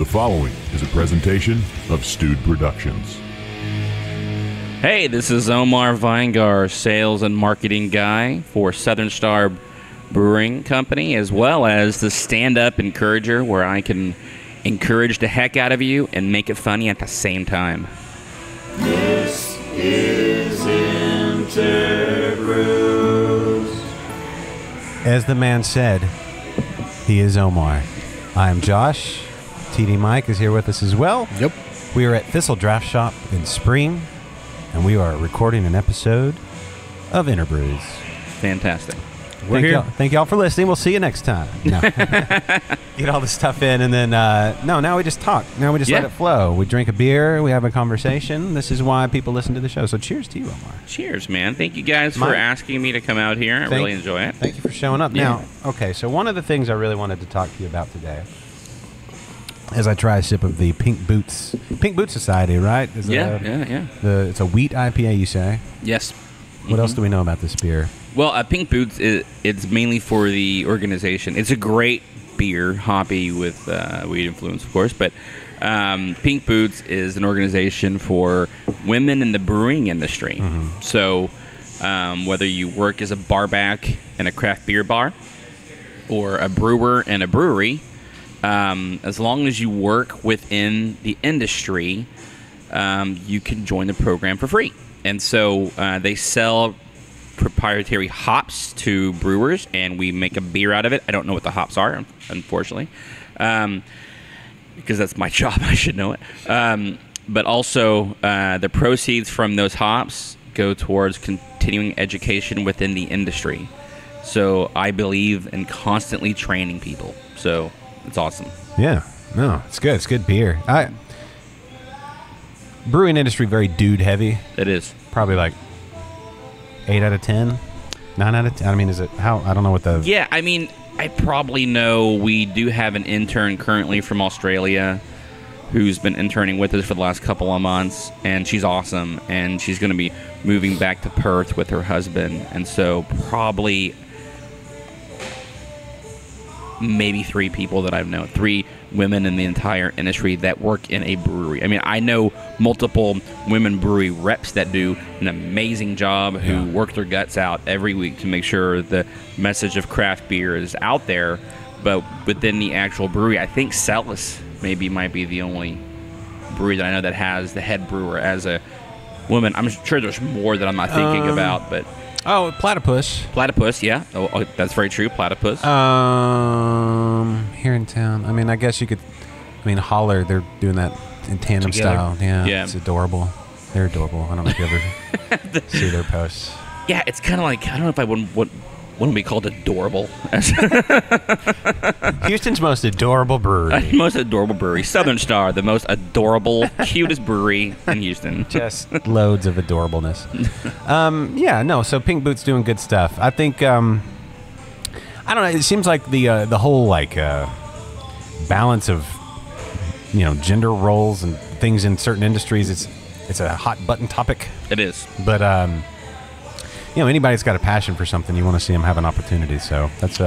The following is a presentation of Stewed Productions. Hey, this is Omar Viengar, sales and marketing guy for Southern Star Brewing Company, as well as the stand-up encourager, where I can encourage the heck out of you and make it funny at the same time. This is InterBrews. As the man said, he is Omar. I am Josh. TD Mike is here with us as well. Yep. We are at Thistle Draftshop in Spring, and we are recording an episode of InterBrews. Fantastic. Thank y'all for listening. We'll see you next time. No. Get all the stuff in, and then, now we just talk. Now we just let it flow. We drink a beer. We have a conversation. This is why people listen to the show. So cheers to you, Omar. Cheers, man. Thank you guys for asking me to come out here. I really enjoy it. Thank you for showing up. Yeah. Now, okay, so one of the things I really wanted to talk to you about today, as I try a sip of the Pink Boots Society, right? Yeah. It's a wheat IPA, you say? Yes. What else do we know about this beer? Well, Pink Boots, it's mainly for the organization. It's a great beer, hoppy with weed influence, of course, but Pink Boots is an organization for women in the brewing industry. Mm-hmm. So whether you work as a barback in a craft beer bar or a brewer in a brewery, as long as you work within the industry, you can join the program for free. And so they sell proprietary hops to brewers, and we make a beer out of it. I don't know what the hops are, unfortunately, because that's my job. I should know it. But also, the proceeds from those hops go towards continuing education within the industry. So I believe in constantly training people. So it's awesome. Yeah. No, it's good. It's good beer. Brewing industry, very dude heavy. It is. Probably like 8 out of 10, 9 out of 10. I mean, is it how? I don't know what the. Yeah, I mean, I probably know we do have an intern currently from Australia who's been interning with us for the last couple of months, and she's awesome, and she's going to be moving back to Perth with her husband, and so probably maybe 3 people that I've known, 3 women in the entire industry that work in a brewery. I mean, I know multiple women brewery reps that do an amazing job who work their guts out every week to make sure the message of craft beer is out there. But within the actual brewery, I think Celis might be the only brewery that I know that has the head brewer as a woman. I'm sure there's more that I'm not thinking about, but... Oh, Platypus. Platypus, yeah. Oh, that's very true, Platypus. Here in town. I mean, I guess you could... I mean, Holler, they're doing that in tandem style. Yeah, it's adorable. They're adorable. I don't know if you ever see their posts. Yeah, it's kind of like... I don't know if I wouldn't be called adorable. Houston's most adorable brewery. Most adorable brewery. Southern Star, the most adorable, cutest brewery in Houston. Just loads of adorableness. So Pink Boots doing good stuff. I think, I don't know, it seems like the whole, balance of, gender roles and things in certain industries, it's a hot button topic. It is. But, anybody's got a passion for something, you want to see them have an opportunity. So that's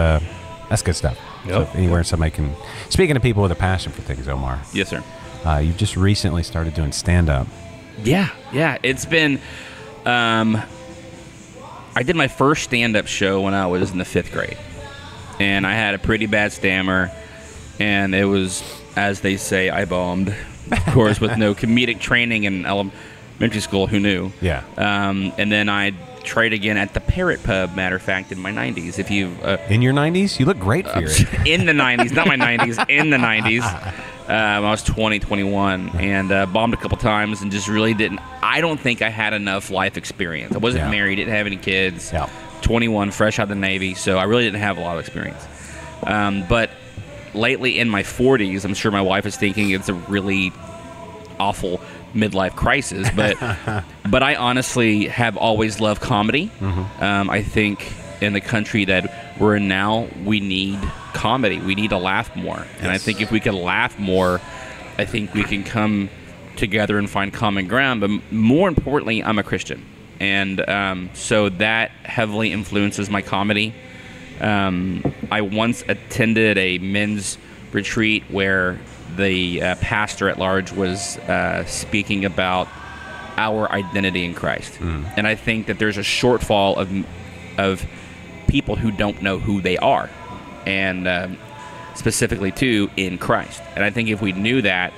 good stuff. Yep. So anywhere somebody can... Speaking of people with a passion for things, Omar. Yes, sir. You just recently started doing stand-up. Yeah. It's been... I did my first stand-up show when I was in the 5th grade. And I had a pretty bad stammer. And it was, as they say, I bombed. Of course, with no comedic training in elementary school. Who knew? Yeah. And then I tried again at the Parrot Pub, matter of fact, in my 90s. If you in your 90s? You look great for your age. In the 90s, not my 90s, in the 90s. I was 20, 21, and bombed a couple times and just really didn't. I don't think I had enough life experience. I wasn't married, didn't have any kids. Yeah. 21, fresh out of the Navy, so I really didn't have a lot of experience. But lately in my 40s, I'm sure my wife is thinking it's a really awful midlife crisis, but I honestly have always loved comedy. Mm-hmm. I think in the country that we're in now, we need comedy. We need to laugh more. And I think if we can laugh more, I think we can come together and find common ground. But more importantly, I'm a Christian. And so that heavily influences my comedy. I once attended a men's retreat where the pastor at large was speaking about our identity in Christ. And I think that there's a shortfall of people who don't know who they are, and specifically too in Christ. And I think if we knew that,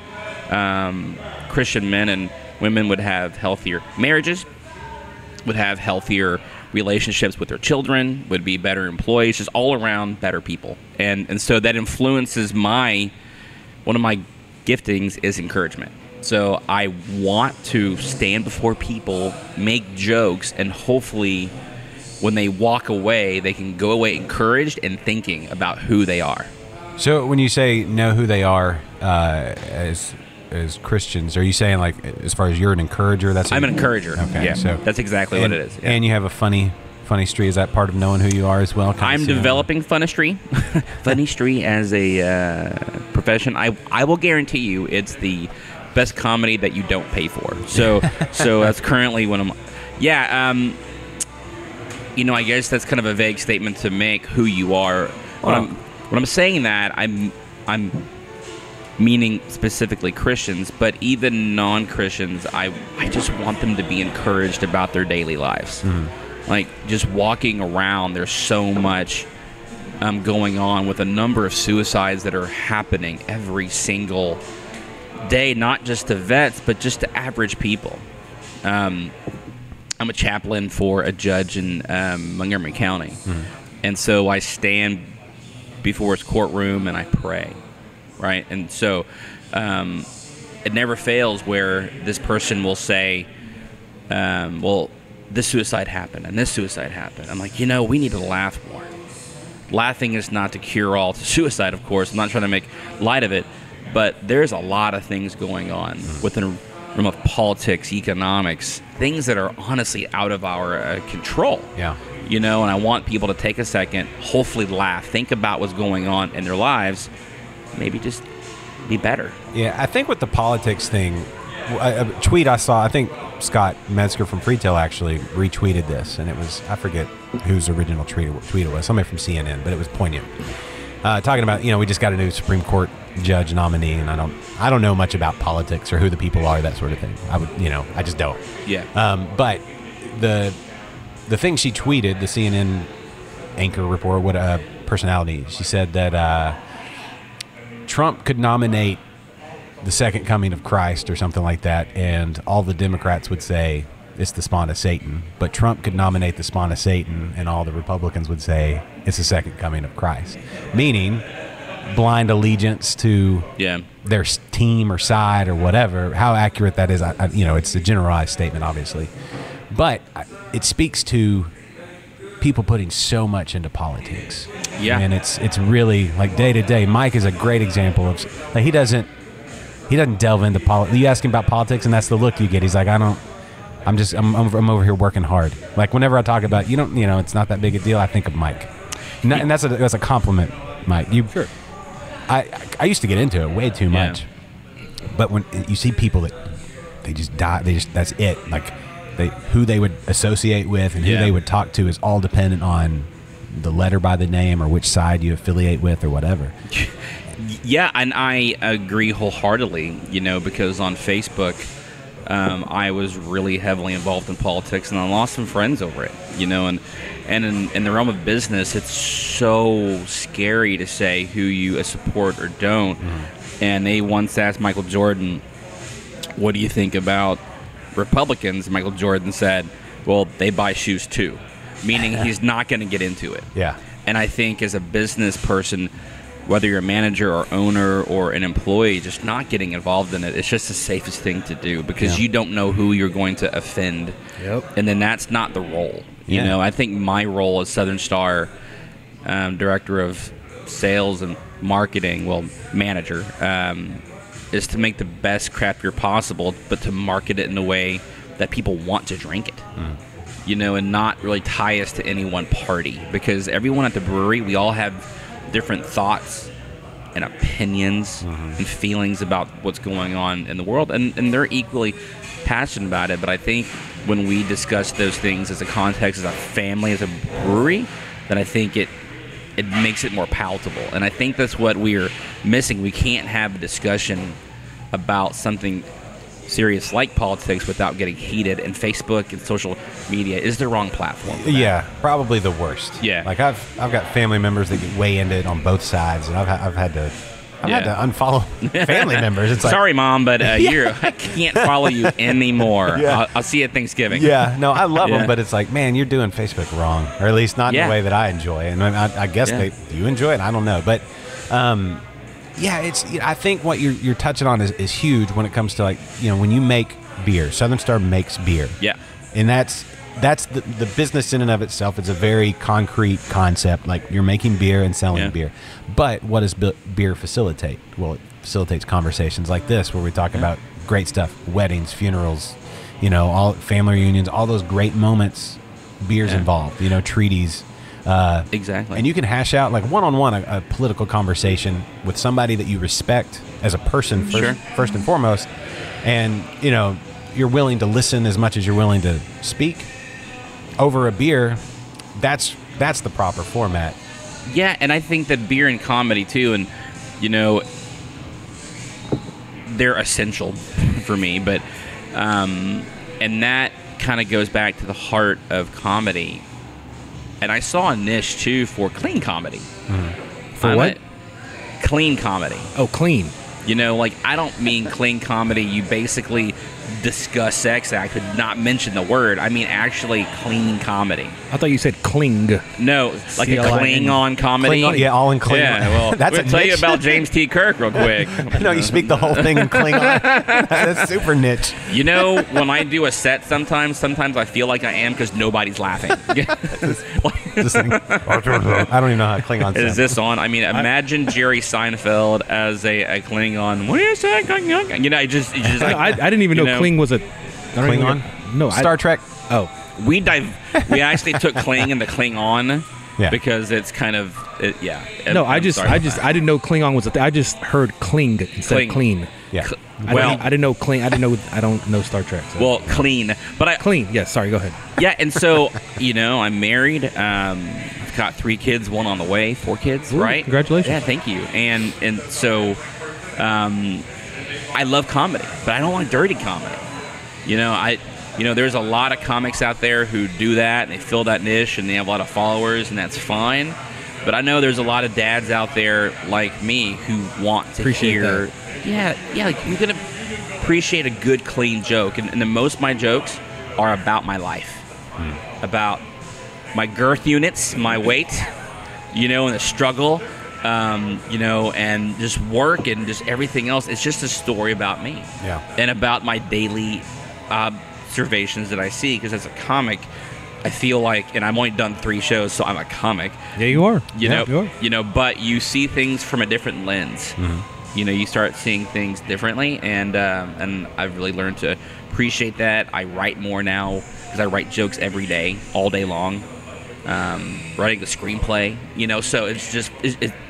Christian men and women would have healthier marriages, would have healthier relationships with their children, would be better employees, just all around better people. And so that influences one of my giftings is encouragement. So I want to stand before people, make jokes, and hopefully when they walk away, they can go away encouraged and thinking about who they are. So when you say know who they are as Christians, are you saying like as far as you're an encourager? I'm an encourager. Okay, yeah, so that's exactly what it is. Yeah. And you have a funny streak. Is that part of knowing who you are as well? I'm developing funistry as a profession. I will guarantee you it's the best comedy that you don't pay for. So that's currently what I'm. Yeah. I guess that's kind of a vague statement to make who you are. When I'm saying that, I'm meaning specifically Christians, but even non-Christians, I just want them to be encouraged about their daily lives. Like just walking around, there's so much going on with a number of suicides that are happening every single day, not just to vets, but just to average people. I'm a chaplain for a judge in Montgomery County, and so I stand before his courtroom and I pray, right? And so it never fails where this person will say, well, this suicide happened and this suicide happened. I'm like, we need to laugh more. Laughing is not to cure all to suicide, of course. I'm not trying to make light of it, but there's a lot of things going on within the realm of politics, economics, things that are honestly out of our control. Yeah. And I want people to take a second, hopefully laugh, think about what's going on in their lives, maybe just be better. Yeah, I think with the politics thing, a tweet I saw, I think Scott Metzger from Freetail actually retweeted this, and it was, I forget whose original tweet it was, somebody from CNN, but it was poignant. Talking about, we just got a new Supreme Court judge nominee, and I don't know much about politics or who the people are, that sort of thing. I just don't. Yeah. But the thing she tweeted, the CNN anchor reporter, what a personality, she said that Trump could nominate the second coming of Christ or something like that, and all the Democrats would say it's the spawn of Satan, but Trump could nominate the spawn of Satan and all the Republicans would say it's the second coming of Christ, meaning blind allegiance to their team or side or whatever. How accurate that is, it's a generalized statement, obviously, but it speaks to people putting so much into politics. Yeah, and it's really like day to day. Mike is a great example of like he doesn't delve into politics. You ask him about politics, and that's the look you get. He's like, I'm over here working hard. Like whenever I talk about, it's not that big a deal. I think of Mike, and that's a compliment, Mike. Sure. I used to get into it way too much, but when you see people that they just die, that's it. Like who they would associate with and who they would talk to is all dependent on the letter by the name or which side you affiliate with or whatever. Yeah, and I agree wholeheartedly, because on Facebook, I was really heavily involved in politics, and I lost some friends over it, and in the realm of business, it's so scary to say who you support or don't. And they once asked Michael Jordan, what do you think about Republicans? Michael Jordan said, well, they buy shoes too, meaning he's not going to get into it. Yeah. And I think as a business person, whether you're a manager or owner or an employee, just not getting involved in it, it's just the safest thing to do because you don't know who you're going to offend. Yep. And then that's not the role. I think my role as Southern Star Director of Sales and Marketing, manager, is to make the best craft beer possible, but to market it in a way that people want to drink it. And not really tie us to any one party. Because everyone at the brewery, we all have different thoughts and opinions and feelings about what's going on in the world, and they're equally passionate about it. But I think when we discuss those things as a context, as a family, as a brewery, then I think it it makes it more palatable. And I think that's what we're missing. We can't have a discussion about something serious like politics without getting heated, and Facebook and social media is the wrong platform for that. Yeah, probably the worst. Yeah. Like I've got family members that get way into it on both sides, and I've had to unfollow family members. It's like, sorry, Mom, but I can't follow you anymore. Yeah. I'll see you at Thanksgiving. yeah, no, I love Yeah. them, but it's like, man, you're doing Facebook wrong, or at least not in Yeah. the way that I enjoy. And I guess Yeah. do you enjoy it? I don't know, but yeah, I think what you're touching on is huge when it comes to, like, when you make beer. Southern Star makes beer. Yeah. And that's the business in and of itself. It's a very concrete concept. Like, you're making beer and selling Yeah. beer. But what does beer facilitate? Well, it facilitates conversations like this, where we talk about great stuff, weddings, funerals, all family reunions, all those great moments. Beer's involved. Treaties. Exactly. And you can hash out, like, one-on-one a political conversation with somebody that you respect as a person first and foremost, and you're willing to listen as much as you're willing to speak over a beer. That's the proper format. Yeah, and I think that beer and comedy too, and they're essential for me. But and that kind of goes back to the heart of comedy. And I saw a niche too for clean comedy. For what? Clean comedy. Oh, clean. Like, I don't mean clean comedy. You basically discuss sex act, but not mention the word. I mean actually clean comedy. I thought you said cling. No, like a C-L-I-N. Klingon comedy. Klingon, yeah, all in Klingon. Yeah, well, That's we'll a tell you niche. about James T. Kirk real quick. No, you speak the whole thing in Klingon. That's super niche. When I do a set, sometimes I feel like I am because nobody's laughing. This thing. I don't even know how Klingon sounds. Is this on? I mean, imagine Jerry Seinfeld as a Klingon. What do you say, Klingon? It's just like, I didn't even know cling was a Klingon? No, Star Trek? Oh, we actually took Kling into Klingon Yeah. because it's kind of no, I'm sorry about that. I didn't know Klingon was a thing. I just heard cling instead Cling. of clean. Yeah. I didn't know cling. I don't know Star Trek. So. Well, clean, but clean. Yes. Sorry. Go ahead. Yeah, and so I'm married. I've got 3 kids, 1 on the way, 4 kids. Ooh, right? congratulations. Yeah, thank you. And so, I love comedy, but I don't like dirty comedy. There's a lot of comics out there who do that, and they fill that niche, and they have a lot of followers, and that's fine. But I know there's a lot of dads out there like me who want to Appreciate hear. that. Yeah, like, you're gonna appreciate a good, clean joke, and the most of my jokes are about my life, about my girth units, my weight, and the struggle, and just work and just everything else. It's just a story about me, and about my daily observations that I see. Because as a comic, I feel like, and I've only done 3 shows, so I'm a comic. Yeah, you are. You You are. But you see things from a different lens. You start seeing things differently, and I've really learned to appreciate that. I write more now because I write jokes every day, all day long. Writing the screenplay, so it's just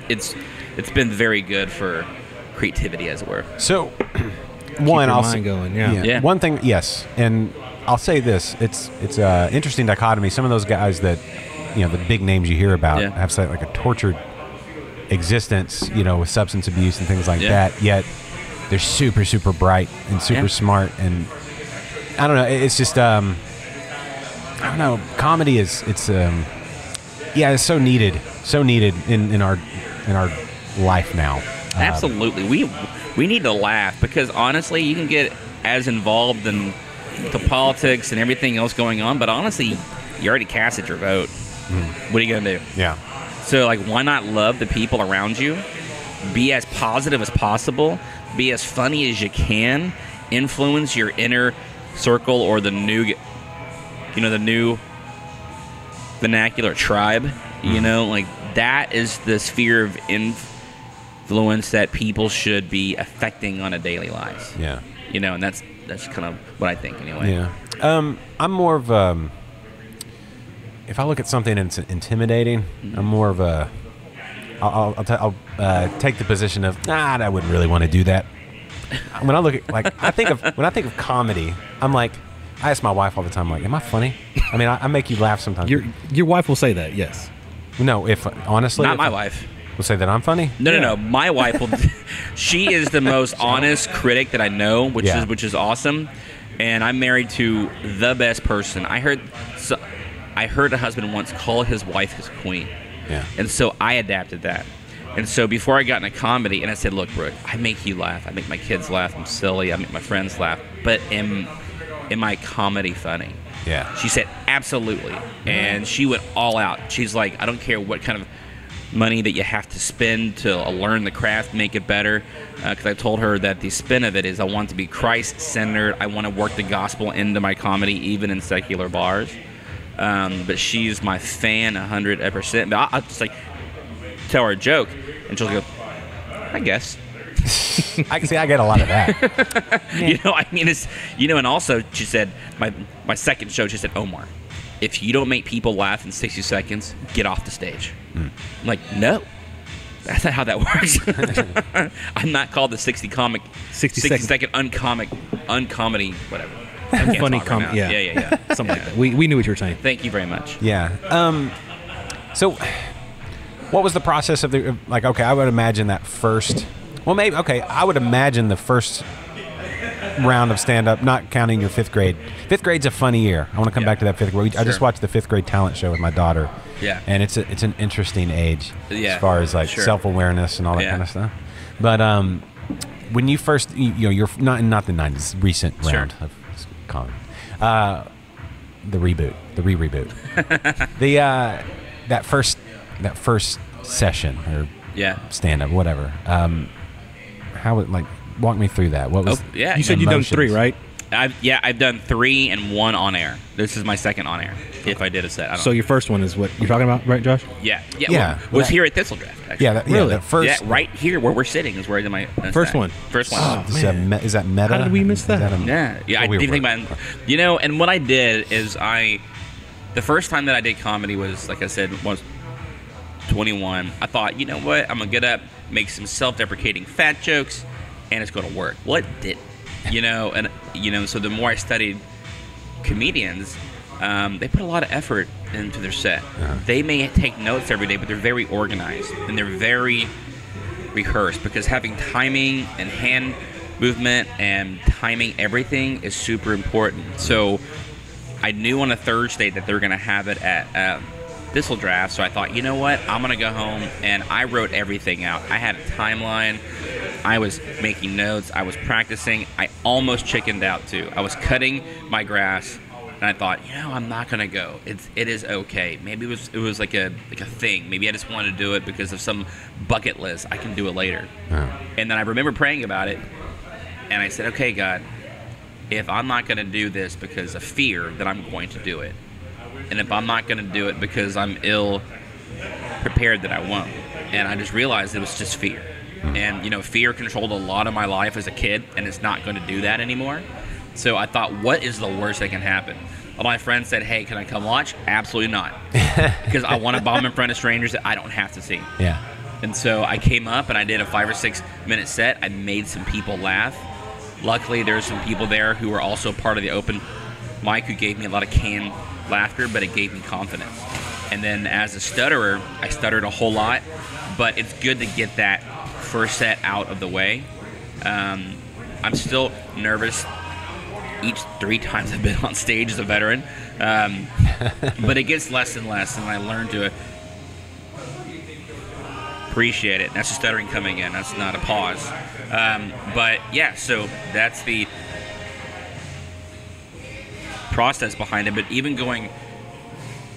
it's been very good for creativity, as it were. So, Your mind going. Yeah. One thing, yes, and I'll say this: it's an interesting dichotomy. Some of those guys that the big names you hear about have like a tortured existence, with substance abuse and things like that. Yet they're super, super bright and super smart, and I don't know. It's just I don't know. Comedy is it's so needed in our life now. Absolutely, we need to laugh, because honestly, you can get as involved in the politics and everything else going on, but honestly, you already casted your vote. What are you gonna do? Yeah. So, like, why not love the people around you? Be as positive as possible. Be as funny as you can. Influence your inner circle, or the new vernacular tribe. Like, that is the sphere of influence that people should be affecting on a daily lives. Yeah. And that's kind of what I think, anyway. Yeah. I'm more of if I look at something and it's intimidating, I'm more of a. I'll take the position of I wouldn't really want to do that. When I look at when I think of comedy, I'm like, I ask my wife all the time, like, am I funny? I mean, I make you laugh sometimes. Your wife will say that. Yes. No, if honestly, Not if my wife. will say that I'm funny. No. My wife will. She is the most honest critic that I know, which is awesome. And I'm married to the best person. I heard a husband once call his wife his queen. Yeah. And so I adapted that. And so before I got into comedy, and I said, look, Brooke, I make you laugh. I make my kids laugh. I'm silly. I make my friends laugh. But am I comedy funny? Yeah. She said, absolutely. And she went all out. She's like, I don't care what kind of money that you have to spend to learn the craft, make it better. Because I told her that the spin of it is I want to be Christ-centered. I want to work the gospel into my comedy, even in secular bars. But she's my fan 100%. But I'll just like tell her a joke, and she'll go, I guess. I can see. I get a lot of that. And also she said, my second show, she said, Omar, if you don't make people laugh in 60 seconds, get off the stage. I'm like, no. That's not how that works. I'm not called the 60 second uncomedy, whatever. Funny right yeah. Yeah. Something like that. We knew what you were saying. Thank you very much. Yeah. So, what was the process of the like? Okay, I would imagine that first. Well, maybe okay. I would imagine the first round of stand-up, not counting your fifth grade. Fifth grade's a funny year. I want to come back to that fifth grade. I just watched the fifth grade talent show with my daughter. Yeah. And it's an interesting age as far as like Sure. self-awareness and all that kind of stuff. But when you first, you're not the 90s, recent round of comedy. The re-reboot. that first session or stand-up, whatever. How it like walk me through that. What was? You said you've done 3, right? I've done 3 and 1 on air. This is my second on air. If I did a set, I don't so know. your first one is what you're talking about, right, Josh? Yeah. Was here at Thistle Draft. Actually. The first. Yeah, right here where we're sitting is where I did my first one. First one. Oh, Is that meta? How did we miss that? I didn't think about it. And what I did is the first time that I did comedy was, like I said, was 21. I thought, you know what? I'm going to get up, make some self-deprecating fat jokes, and it's going to work. Well, it didn't. So the more I studied comedians, they put a lot of effort into their set. They may take notes every day, but they're very organized and they're very rehearsed because having timing and hand movement and timing everything is super important. So I knew on a Thursday that they were going to have it at Thistle Draft, so I thought, you know what, I'm going to go home, and I wrote everything out. I had a timeline. I was making notes. I was practicing. I almost chickened out, too. I was cutting my grass, and I thought, I'm not going to go. It is okay. Maybe it was like a thing. Maybe I just wanted to do it because of some bucket list. I can do it later. And then I remember praying about it, and I said, okay, God, if I'm not going to do this because of fear, then I'm going to do it. And if I'm not going to do it because I'm ill prepared, that I won't. And I just realized it was just fear. And, fear controlled a lot of my life as a kid, and it's not going to do that anymore. So I thought, what is the worst that can happen? All my friends said, hey, can I come watch? Absolutely not. Because I want to bomb in front of strangers that I don't have to see. Yeah. And so I came up and I did a 5 or 6 minute set. I made some people laugh. Luckily, there's some people there who were also part of the open mic who gave me a lot of canned laughter, but it gave me confidence. And then as a stutterer, I stuttered a whole lot, but it's good to get that first set out of the way. I'm still nervous each 3 times I've been on stage as a veteran, but it gets less and less, and I learn to appreciate it. That's the stuttering coming in. That's not a pause. But yeah, so that's the process behind it. But even going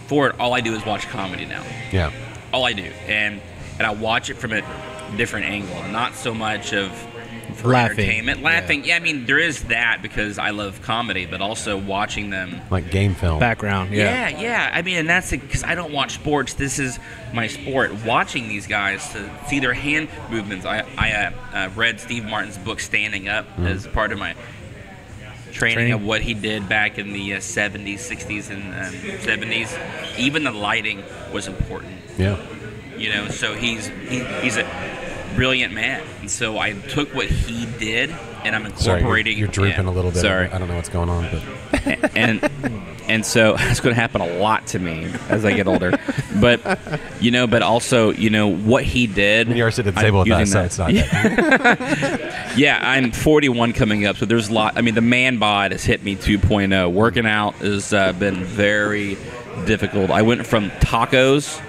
forward, all I do is watch comedy now. Yeah. All I do, and I watch it from a different angle, not so much of entertainment. Laughing. Yeah, I mean, there is that because I love comedy, but also watching them like game film background. Yeah. I mean, and that's because I don't watch sports. This is my sport. Watching these guys to see their hand movements. I read Steve Martin's book Standing Up as part of my training of what he did back in the 70s, 60s, and 70s. Even the lighting was important. Yeah. So he's a brilliant man, and so I took what he did and I'm incorporating. Sorry, you're drooping a little bit. Sorry, I don't know what's going on, but and so it's going to happen a lot to me as I get older. But but also what he did. You're sitting at the table with us, so it's not that. Yeah, I'm 41 coming up, so there's a lot. I mean, the man bod has hit me 2.0. Working out has been very difficult. I went from tacos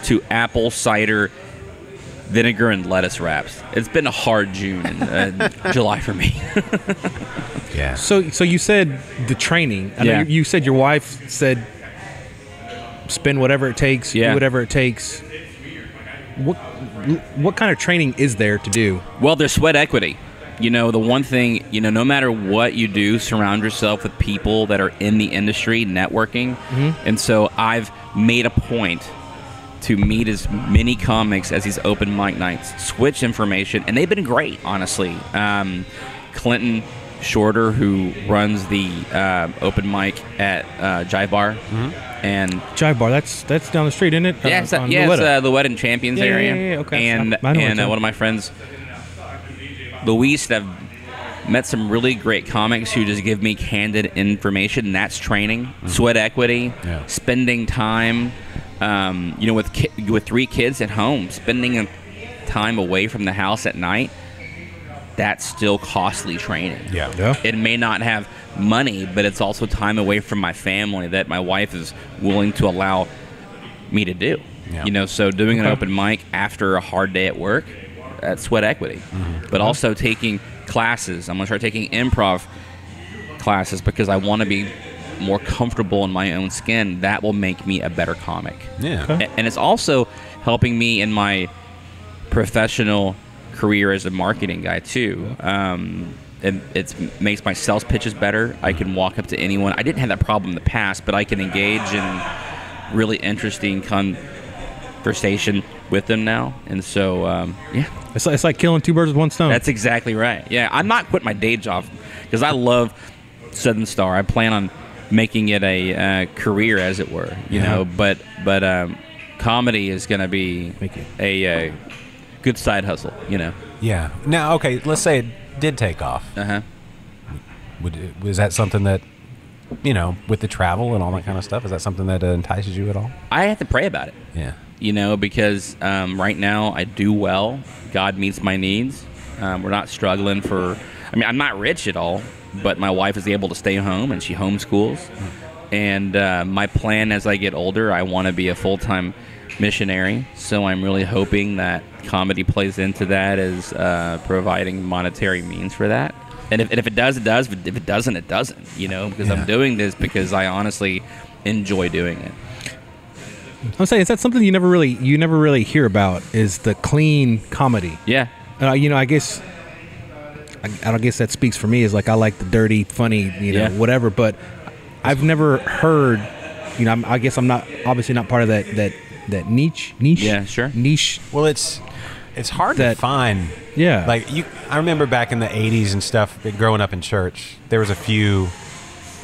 to apple cider vinegar and lettuce wraps. It's been a hard June and July for me. Yeah. So you said the training. I know you said your wife said spend whatever it takes, do whatever it takes. What kind of training is there to do? Well, there's sweat equity. The one thing, no matter what you do, surround yourself with people that are in the industry, networking. Mm-hmm. And so I've made a point to meet as many comics as these open mic nights, switch information, and they've been great, honestly. Clinton Shorter, who runs the open mic at Jive Bar, and Jive Bar, that's down the street, isn't it? It's the Wedding Champions area. Yeah, okay. And one of my friends, Luis, that I've met some really great comics who just give me candid information, and that's training, sweat equity, spending time. With 3 kids at home, spending time away from the house at night, that's still costly training. Yeah. It may not have money, but it's also time away from my family that my wife is willing to allow me to do. Yeah. So doing an open mic after a hard day at work, that's sweat equity. Mm-hmm. But also taking classes. I'm going to start taking improv classes because I want to be more comfortable in my own skin. That will make me a better comic. Yeah. Okay. And it's also helping me in my professional career as a marketing guy too. It makes my sales pitches better. I can walk up to anyone. I didn't have that problem in the past, but I can engage in really interesting conversation with them now. And so, it's like killing 2 birds with 1 stone. That's exactly right. Yeah, I'm not quitting my day job because I love Southern Star. I plan on making it a career, as it were, but comedy is going to be a good side hustle, Yeah. Now, okay, let's say it did take off. Was that something that, with the travel and all that kind of stuff, is that something that entices you at all? I have to pray about it. Yeah. Because right now I do well. God meets my needs. We're not struggling I'm not rich at all, but my wife is able to stay home and she homeschools. And my plan as I get older, I want to be a full-time missionary. So I'm really hoping that comedy plays into that as providing monetary means for that. And if it does, it does. If it doesn't, it doesn't. Because I'm doing this because I honestly enjoy doing it. I'm saying, is that something you never really hear about? Is the clean comedy? Yeah. I guess that speaks for me. Is like I like the dirty, funny, whatever. But I've never heard. I guess I'm obviously not part of that niche. Yeah, sure. Niche. Well, it's hard to find. Yeah. Like I remember back in the '80s and stuff. Growing up in church, there was a few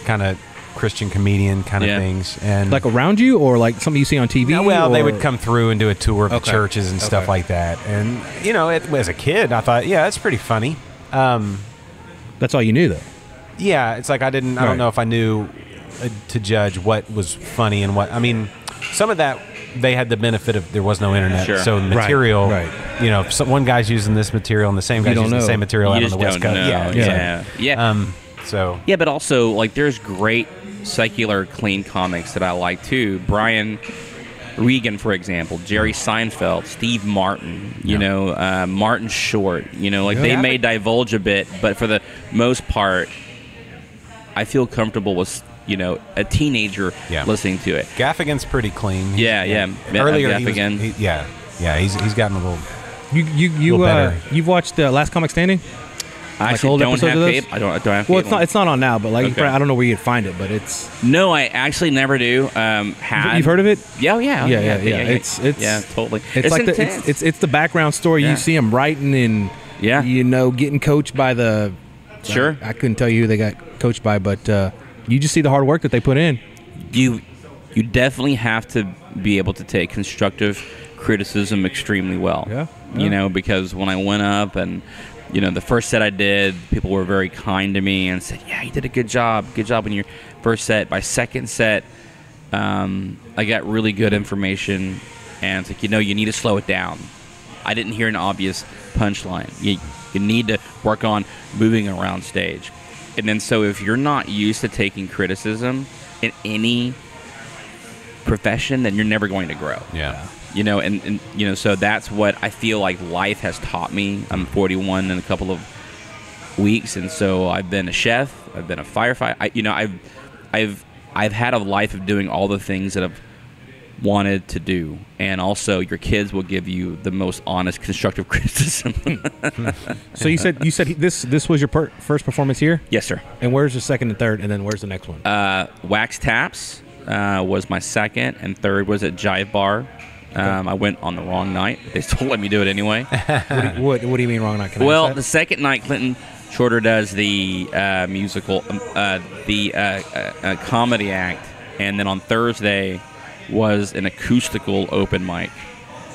kind of Christian comedian kind of things, and like around you, or like something you see on TV. They would come through and do a tour of the churches and stuff like that. And as a kid, I thought, that's pretty funny. That's all you knew, though. Yeah, it's like I don't know if I knew to judge what was funny and what. I mean, some of that they had the benefit of there was no internet, so material. Right. One guy's using this material and the same guy's using the same material out on the West Coast. Yeah, but also like there's great secular clean comics that I like too. Brian Regan, for example, Jerry Seinfeld, Steve Martin, Martin Short, they may divulge a bit, but for the most part, I feel comfortable with, a teenager listening to it. Gaffigan's pretty clean. Yeah. Earlier, Gaffigan. He's gotten a little. You better. You've watched Last Comic Standing? I actually don't have cable. I don't have cable. Well, it's not on now, but I don't know where you'd find it, but it's. No, I actually never do. You've heard of it? Yeah. It's totally. It's like it's the background story. You see him writing and getting coached by the. Sure. I couldn't tell you who they got coached by, but you just see the hard work that they put in. You definitely have to be able to take constructive criticism extremely well. Yeah. Because when I went up and. The first set I did, people were very kind to me and said, "Yeah, you did a good job. Good job in your first set." My second set, I got really good information, and it's like, you need to slow it down. I didn't hear an obvious punchline. You need to work on moving around stage. And then so if you're not used to taking criticism in any profession, then you're never going to grow. Yeah. So that's what I feel like life has taught me. I'm 41 in a couple of weeks, and so I've been a chef, I've been a firefighter. I've had a life of doing all the things that I've wanted to do, and also your kids will give you the most honest, constructive criticism. So you said this was your first performance here? Yes, sir. And where's the second and third, and then where's the next one? Wax Taps was my second, and third was at Jive Bar. I went on the wrong night. They still let me do it anyway. What do you mean wrong night? Well, the second night, Clinton Shorter does the musical, the comedy act, and then on Thursday was an acoustical open mic.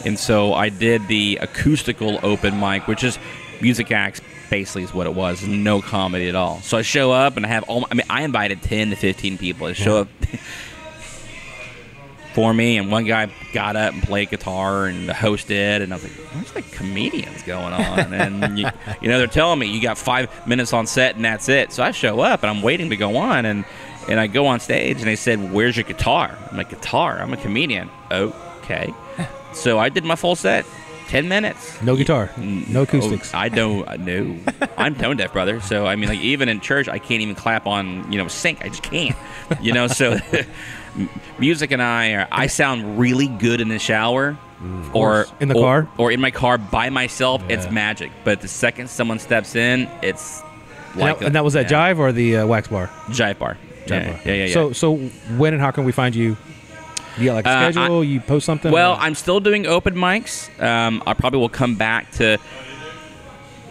And so I did the acoustical open mic, which is music acts, basically is what it was. No comedy at all. So I show up and I have I invited 10 to 15 people to show up for me, and one guy got up and played guitar, and the host did, and I was like, where's the comedians going on? And they're telling me you got 5 minutes on set and that's it. So I show up and I'm waiting to go on, and I go on stage and they said, where's your guitar? I'm like, guitar? I'm a comedian. Okay. So I did my full set, 10 minutes. No guitar, no acoustics. I don't know. I'm tone deaf, brother. So even in church, I can't even clap on sync. I just can't. So music and I sound really good in the shower, or in the car, or in my car by myself. Yeah. It's magic. But the second someone steps in, it's like. And that was at Jive or the Wax Bar? Jive Bar. Yeah. So when and how can we find you? You got like a schedule? You post something? Well, I'm still doing open mics. I probably will come back to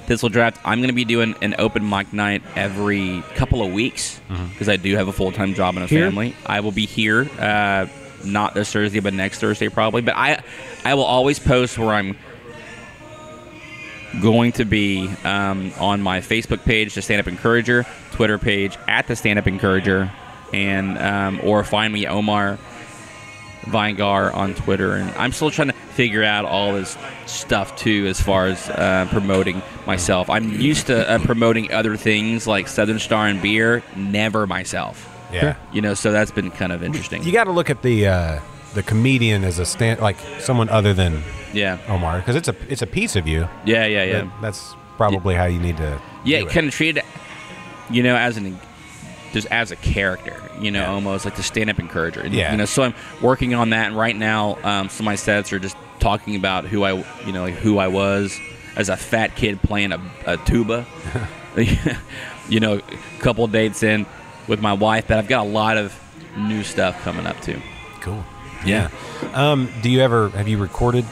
Thistle Draft. I'm going to be doing an open mic night every couple of weeks because I do have a full-time job and a family. I will be here, not this Thursday, but next Thursday probably. But I will always post where I'm going to be on my Facebook page, The Stand Up Encourager, Twitter page, @The Stand Up Encourager, and or find me Omar Viengar on Twitter. And I'm still trying to figure out all this stuff too as far as promoting myself. I'm used to promoting other things like Southern Star and beer, never myself. Yeah. So that's been kind of interesting. You got to look at the comedian as a like someone other than Omar, because it's a piece of you. Yeah. That's probably how you need to do it. Kind of treat it as a character, almost like the stand-up encourager. And, so I'm working on that, and right now, some of my sets are just talking about who I was as a fat kid playing a tuba. A couple of dates in with my wife, but I've got a lot of new stuff coming up too. Cool. Yeah. Have you recorded,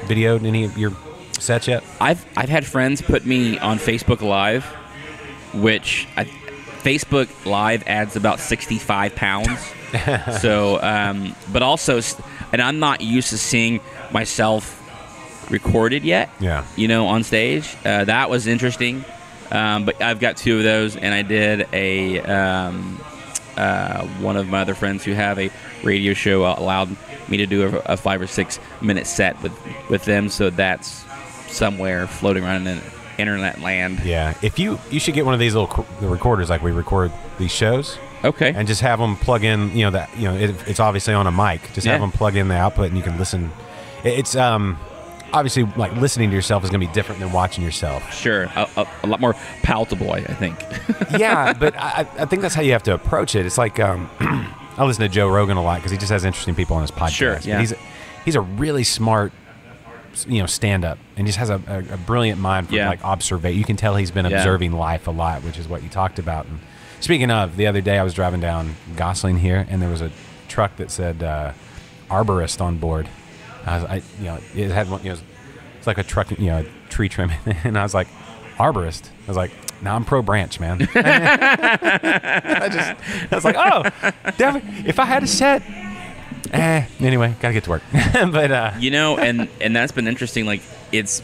videoed any of your sets yet? I've had friends put me on Facebook Live, which Facebook Live adds about 65 pounds. So, but also, and I'm not used to seeing myself recorded yet. Yeah. On stage. That was interesting. But I've got 2 of those, and I did one of my other friends who have a radio show allowed me to do a 5 or 6 minute set with them. So that's somewhere floating around in internet land. Yeah, if you should get one of these little recorders like we record these shows. Okay. And just have them plug in. It's obviously on a mic. Just have them plug in the output, and you can listen. It's obviously like listening to yourself is going to be different than watching yourself. Sure, a lot more palatable, I think. Yeah, but I think that's how you have to approach it. It's like I listen to Joe Rogan a lot because he just has interesting people on his podcast. Sure, yeah. He's a really smart stand up, and just has a brilliant mind for like observation. You can tell he's been observing life a lot, which is what you talked about. And speaking of, the other day I was driving down Gosling here, and there was a truck that said arborist on board. It had one, it's like a truck, tree trimming, and I was like, arborist. I was like, no, I'm pro branch, man. I was like, oh, damn it, if I had a set. Anyway, gotta get to work. But and that's been interesting. Like, it's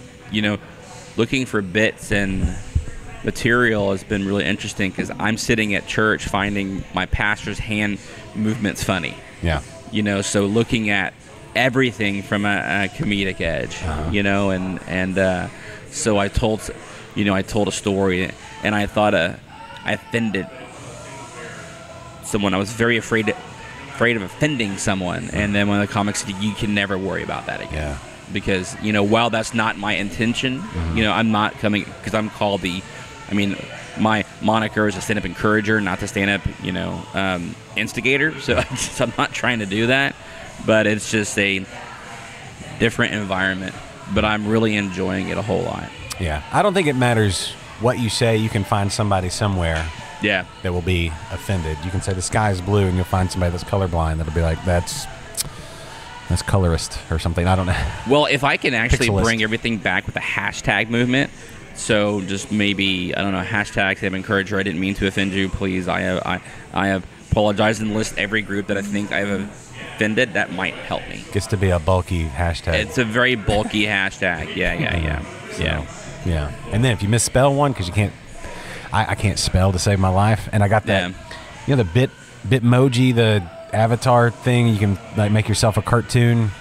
looking for bits and material has been really interesting because I'm sitting at church finding my pastor's hand movements funny. Yeah. You know, so looking at everything from a comedic edge, you know, and so I told a story, and I thought I offended someone. I was very afraid of offending someone, and then one of the comics said, "You can never worry about that again." Yeah. Because, you know, while that's not my intention, you know, I'm not coming, because I'm called my moniker is a stand-up encourager, not the stand-up, you know, instigator. So I'm not trying to do that, but it's just a different environment. But I'm really enjoying it a whole lot. Yeah. I don't think it matters what you say. You can find somebody somewhere Yeah. that will be offended. You can say the sky is blue, and you'll find somebody that's colorblind that'll be like, that's colorist or something. I don't know. Well, if I can actually Pixelist. bring everything back with the hashtag movement, so just maybe, I don't know, hashtag stand-up encourager, I didn't mean to offend you, please. I have apologized and list every group that I think I have offended. That might help me. Gets to be a bulky hashtag. It's a very bulky hashtag. Yeah. Yeah. And then if you misspell one, because you can't, I can't spell to save my life, and I got that, you know, the Bitmoji, the avatar thing. You can like make yourself a cartoon.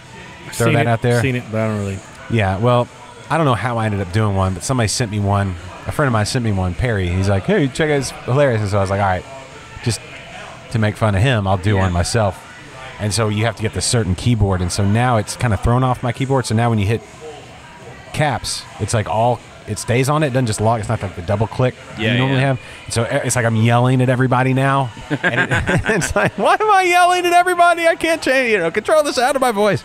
Throw that out there. Seen it, but I don't really. Yeah. Well, I don't know how I ended up doing one, but somebody sent me one. A friend of mine sent me one, Perry. He's like, "Hey, check it, it's hilarious." And so I was like, "All right, just to make fun of him, I'll do one myself." And so you have to get this certain keyboard, and so now it's kind of thrown off my keyboard. So now when you hit caps, it's like it stays on it. It doesn't just log. It's not like the double click you normally have. So it's like I'm yelling at everybody now. And it's like, why am I yelling at everybody? I can't change, control the sound of my voice.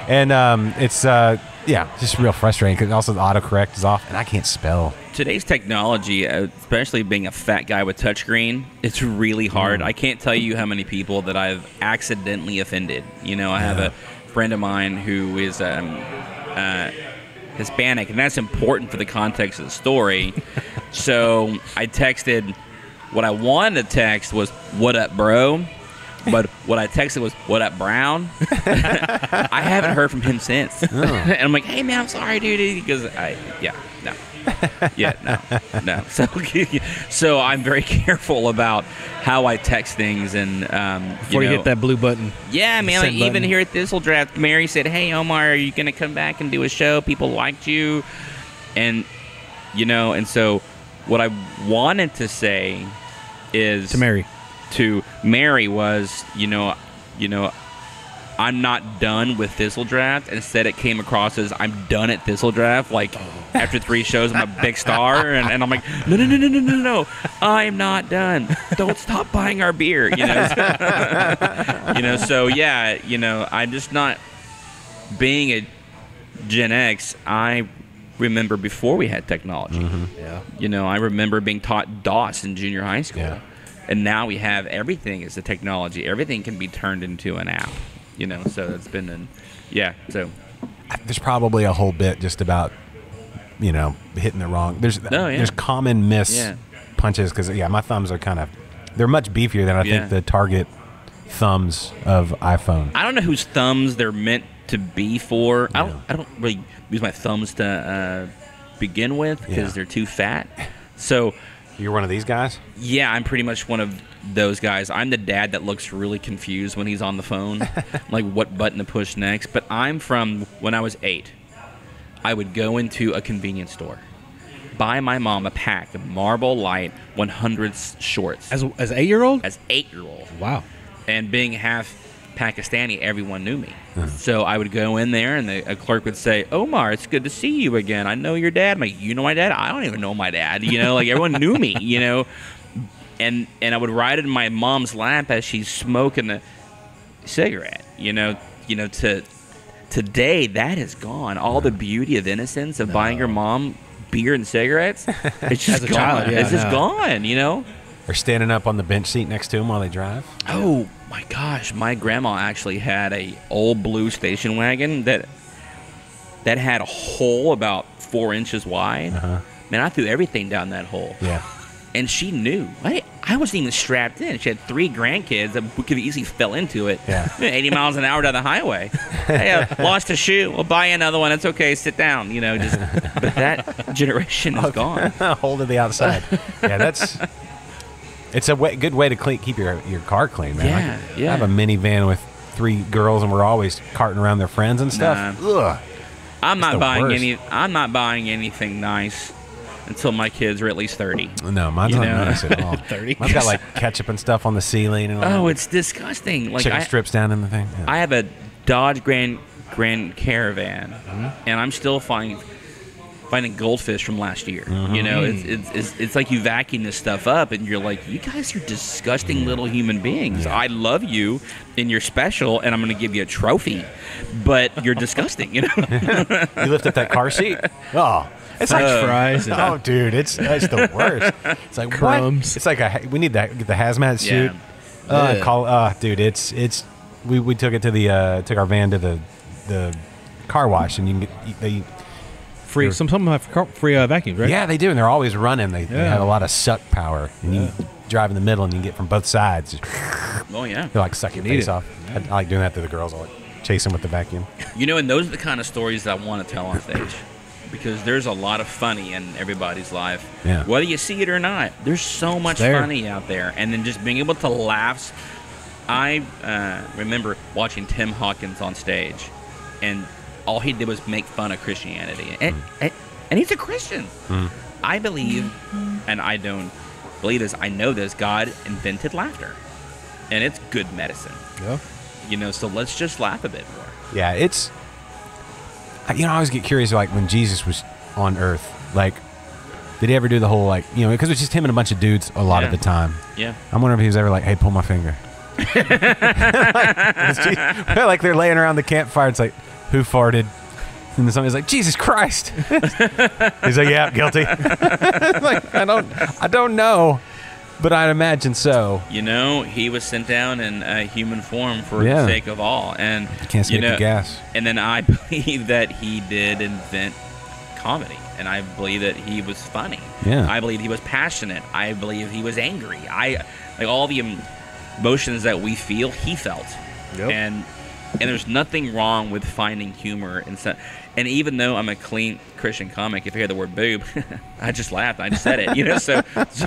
And it's just real frustrating because also the autocorrect is off and I can't spell. Today's technology, especially being a fat guy with touchscreen, it's really hard. I can't tell you how many people that I've accidentally offended. You know, I have a friend of mine who is Hispanic, and that's important for the context of the story. So I texted, what I wanted to text was, "What up, bro?" But what I texted was, "What up, Brown?" I haven't heard from him since. And I'm like, "Hey, man, I'm sorry, dude." Because no. So I'm very careful about how I text things, and Before you hit that blue button. Yeah, man. Like send even button. here at Thistle Draft, Mary said, "Hey, Omar, are you gonna come back and do a show? People liked you," and and so what I wanted to say is to Mary was, I'm not done with Thistle Draft. Instead, it came across as I'm done at Thistle Draft. Like, after 3 shows, I'm a big star. And I'm like, no. I'm not done. Don't stop buying our beer. So, yeah, I'm just not being a Gen X. I remember before we had technology. Mm-hmm. Yeah. I remember being taught DOS in junior high school. Yeah. And now we have everything as the technology. Everything can be turned into an app. So it's been so there's probably a whole bit just about hitting the wrong. There's common miss punches because my thumbs are they're much beefier than I think the target thumbs of iPhone. I don't know whose thumbs they're meant to be for. I don't really use my thumbs to begin with because they're too fat. So you're one of these guys? Yeah, I'm pretty much one of those guys. I'm the dad that looks really confused when he's on the phone, like what button to push next. But I'm from when I was 8. I would go into a convenience store, buy my mom a pack of Marble Light 100 shorts. As 8-year-old? As 8-year-old. Wow. And being half Pakistani, everyone knew me. So I would go in there, and a clerk would say, "Omar, it's good to see you again. I know your dad." I'm like, "You know my dad?" "I don't even know my dad." Like everyone knew me. And I would ride in my mom's lap as she's smoking a cigarette. To today that is gone. All the beauty of innocence of buying your mom beer and cigarettes, it's just As a gone. child, It's just gone. Or standing up on the bench seat next to them while they drive. Oh my gosh, my grandma actually had a old blue station wagon that had a hole about 4 inches wide. Man, I threw everything down that hole. Yeah. And she knew. I wasn't even strapped in. She had 3 grandkids that could easily fell into it. Yeah. 80 miles an hour down the highway. Hey, I lost a shoe. We'll buy you another one. It's okay. Sit down. But that generation is gone. Hold to the outside. Yeah, it's a good way to keep your car clean, man. Yeah. I have a minivan with 3 girls, and we're always carting around their friends and stuff. Ugh. I'm not the buying worst. I'm not buying anything nice until my kids are at least 30. No, mine's not nice at all. 30. Mine's got like ketchup and stuff on the ceiling and all Oh, that. it's disgusting. Like Chicken strips down in the thing. Yeah. I have a Dodge Grand Caravan, and I'm still finding goldfish from last year. You know, it's like you vacuum this stuff up, and you're like, you guys are disgusting little human beings. I love you, and you're special, and I'm going to give you a trophy, but you're disgusting. You know, You lift up that car seat. Oh, it's French like fries. And oh, dude, it's the worst. It's like Crumbs. What? It's like we need to get the hazmat suit. Dude, it's we took it to the took our van to the car wash, and you can get free. Some of them have free vacuums, right? Yeah, they do, and they're always running. They have a lot of suck power, and you drive in the middle, and you can get from both sides. oh yeah. They like suck your face off. I like doing that to the girls. I like chase them with the vacuum. You know, and those are the kind of stories that I want to tell on stage. Because there's a lot of funny in everybody's life. Yeah. Whether you see it or not, there's so much funny out there. And then just being able to laugh. I remember watching Tim Hawkins on stage, and all he did was make fun of Christianity. And he's a Christian. I believe, and I don't believe this, I know this, God invented laughter. And it's good medicine. Yeah. You know, so let's just laugh a bit more. Yeah, it's. You know, I always get curious, like, when Jesus was on Earth, like, did he ever do the whole, like, you know, because it's just him and a bunch of dudes a lot of the time. Yeah. I'm wondering if he was ever like, hey, pull my finger. like they're laying around the campfire. It's like, who farted? And then somebody's like, Jesus Christ. He's like, yeah, guilty. Like, I don't know, but I'd imagine so. You know, he was sent down in a human form for the sake of all. And Can't skip the gas. And then I believe that he did invent comedy. And I believe that he was funny. Yeah. I believe he was passionate. I believe he was angry. Like all the emotions that we feel, he felt. Yep. And there's nothing wrong with finding humor and stuff. And even though I'm a clean Christian comic, if I hear the word boob, I just laughed. I just said it, you know. So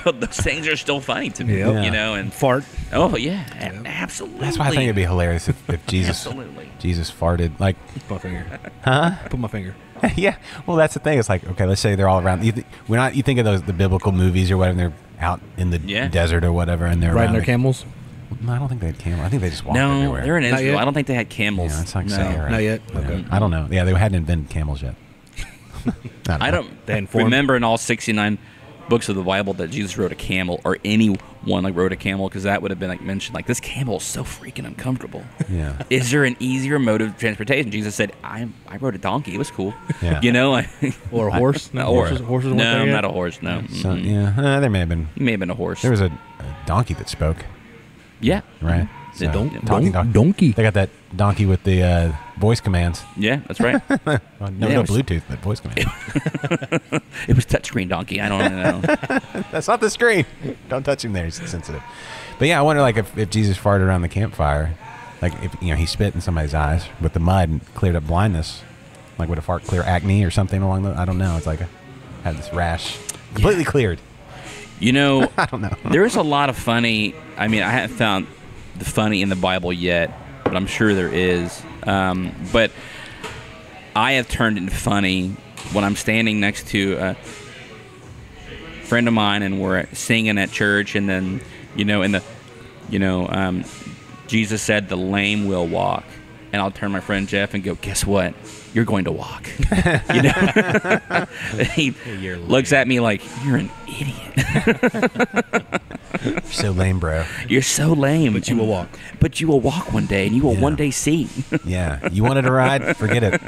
those things are still funny to me, Yep. you know. And Fart. oh yeah, absolutely. That's why I think it'd be hilarious if Jesus Absolutely. Jesus farted. Like, Put my finger. huh? Put my finger. Yeah. Well, that's the thing. It's like, okay, let's say they're all around. You think of the biblical movies or whatever, and they're out in the desert or whatever, and they're Riding around their camels? No, I don't think they had camels. I think they just walked No, everywhere. they're in Not Israel. yet? I don't think they had camels. Yeah, it's like no. Sahara. Not yet? Yeah. Okay. I don't know. Yeah, they hadn't invented camels yet. I don't They hadn't formed. remember in all 69 books of the Bible that Jesus rode a camel, or anyone like rode a camel, because that would have been like mentioned. Like, this camel is so freaking uncomfortable. Yeah. Is there an easier mode of transportation? Jesus said, I rode a donkey. It was cool. Yeah. You know, like, Or a horse? No, horses no, weren't there yet? not a horse. No, So, yeah, there may have been. He may have been a horse. There was a donkey that spoke, Yeah, right? The talking donkey. They got that donkey with the voice commands. yeah, that's right. Well, no, Yeah, no it was- Bluetooth, but voice commands. It was touchscreen donkey. I don't know. That's not the screen. Don't touch him there. He's sensitive. But yeah, I wonder, like, if Jesus farted around the campfire, like, if he spit in somebody's eyes with the mud and cleared up blindness, like, would a fart clear acne or something along the? I don't know. It's like had this rash completely cleared. You know, I don't know. there is a lot of funny. I mean, I haven't found the funny in the Bible yet, but I'm sure there is. But I have turned into funny when I'm standing next to a friend of mine and we're singing at church, and then, Jesus said the lame will walk. And I'll turn to my friend Jeff and go, guess what? You're going to walk. You know? He looks at me like, you're an idiot. You're so lame, bro. You're so lame. But you will walk. But you will walk one day, and you will Yeah. one day see. Yeah, you wanted to ride? Forget it.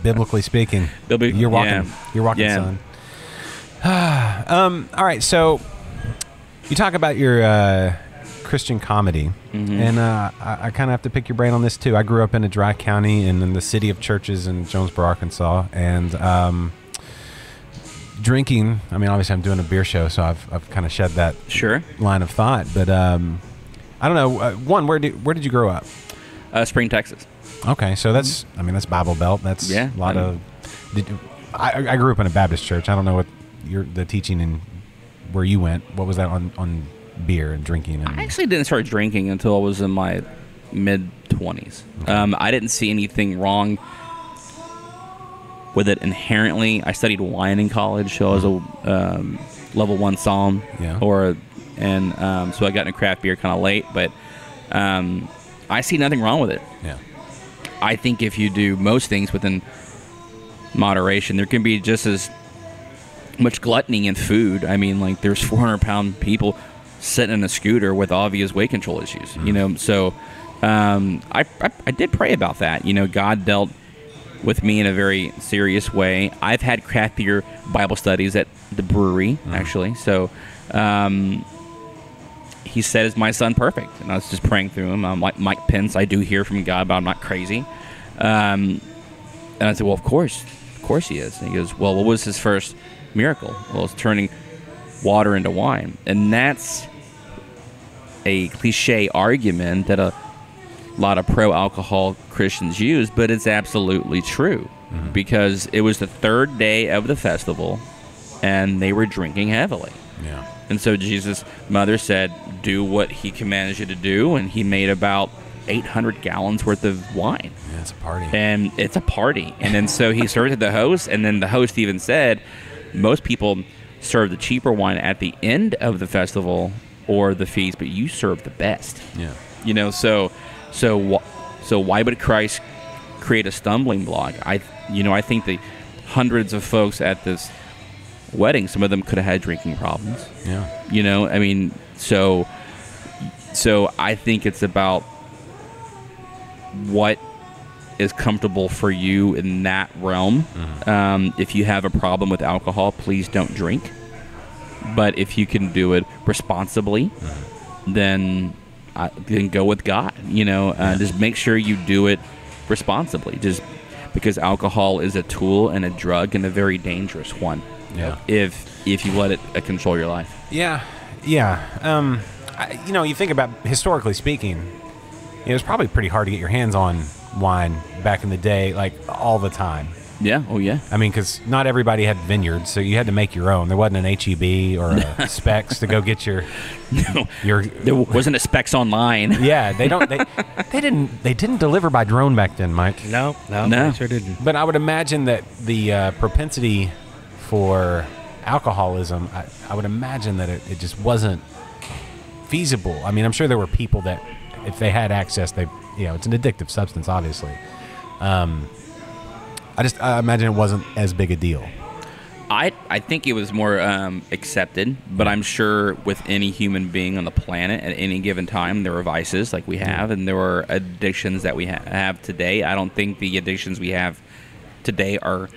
Biblically speaking, you're walking. yeah. You're walking, Yeah. son. All right. So you talk about your Christian comedy, and I kind of have to pick your brain on this too. I grew up in a dry county and in the city of churches in Jonesboro, Arkansas, and drinking. I mean, obviously, I'm doing a beer show, so I've kind of shed that Sure. line of thought. But I don't know. One, where did you grow up? Spring, Texas. Okay, so that's Bible Belt. That's Yeah, a lot of. I grew up in a Baptist church. I don't know what the teaching and where you went. What was that on beer and drinking? And I actually didn't start drinking until I was in my mid 20s. I didn't see anything wrong with it inherently. I studied wine in college, so I was a level 1 somm, so I got into craft beer kind of late, but I see nothing wrong with it. Yeah. I think if you do most things within moderation, there can be just as much gluttony in food. I mean, like, there's 400-pound people sitting in a scooter with obvious weight control issues, you know. So I did pray about that. You know, God dealt with me in a very serious way. I've had craft beer Bible studies at the brewery, actually. So he said, "Is my son perfect?" And I was just praying through him. I'm like Mike Pence. I do hear from God, but I'm not crazy. And I said, "Well, of course he is." And he goes, "Well, what was his first miracle?" Well, it's turning water into wine. And that's a cliche argument that a lot of pro-alcohol Christians use, but it's absolutely true, because it was the 3rd day of the festival and they were drinking heavily. Yeah. And so Jesus' mother said, do what he commands you to do, and he made about 800 gallons worth of wine. Yeah, it's a party. And it's a party. And then so he served it to the host, and then the host even said, most people serve the cheaper wine at the end of the festival or the feast, but you serve the best. Yeah. You know, so why would Christ create a stumbling block? I think the hundreds of folks at this wedding, some of them could have had drinking problems. Yeah. You know, I mean, so I think it's about what is comfortable for you in that realm. If you have a problem with alcohol, please don't drink. But if you can do it responsibly, then go with God. You know, just make sure you do it responsibly. Just because alcohol is a tool and a drug, and a very dangerous one. Yeah. If you let it control your life. Yeah. Yeah. You think about, historically speaking, it was probably pretty hard to get your hands on wine back in the day, like all the time. Yeah. Oh, yeah. I mean, because not everybody had vineyards, so you had to make your own. There wasn't an HEB or a Specs to go get your. No. There wasn't a Specs online. Yeah, they didn't deliver by drone back then, Mike. No, No. they sure didn't. But I would imagine that the propensity for alcoholism, I would imagine that it just wasn't feasible. I mean, I'm sure there were people that, if they had access, it's an addictive substance, obviously. I imagine it wasn't as big a deal. I think it was more accepted, but I'm sure with any human being on the planet at any given time, there were vices like we have, and there were addictions that we have today. I don't think the addictions we have today are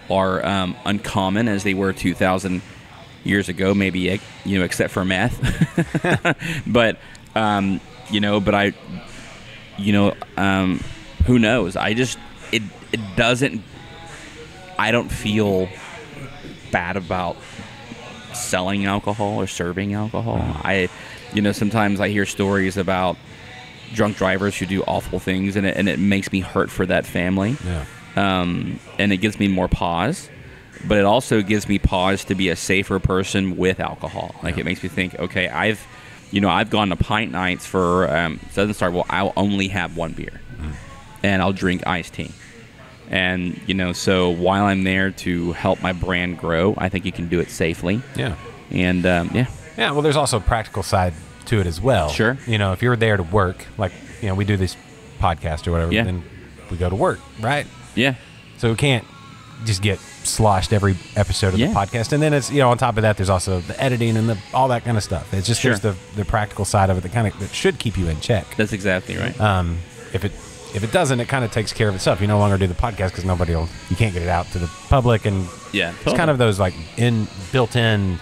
uncommon as they were 2,000 years ago, maybe, except for meth. But who knows? I don't feel bad about selling alcohol or serving alcohol. Sometimes I hear stories about drunk drivers who do awful things, and it makes me hurt for that family. Yeah. And it gives me more pause, but it also gives me pause to be a safer person with alcohol. Like, it makes me think, okay, I've gone to pint nights for Southern Star. Well, I'll only have one beer, and I'll drink iced tea. And, so while I'm there to help my brand grow, I think you can do it safely. Yeah. And, yeah. Yeah, well, there's also a practical side to it as well. Sure. If you're there to work, like, we do this podcast or whatever, then we go to work, right? Yeah. So we can't just get sloshed every episode of the podcast. And then it's, on top of that, there's also the editing and all that kind of stuff. It's just there's the practical side of it that should keep you in check. That's exactly right. If it doesn't, it kind of takes care of itself. You no longer do the podcast because you can't get it out to the public, and it's kind of those like built-in,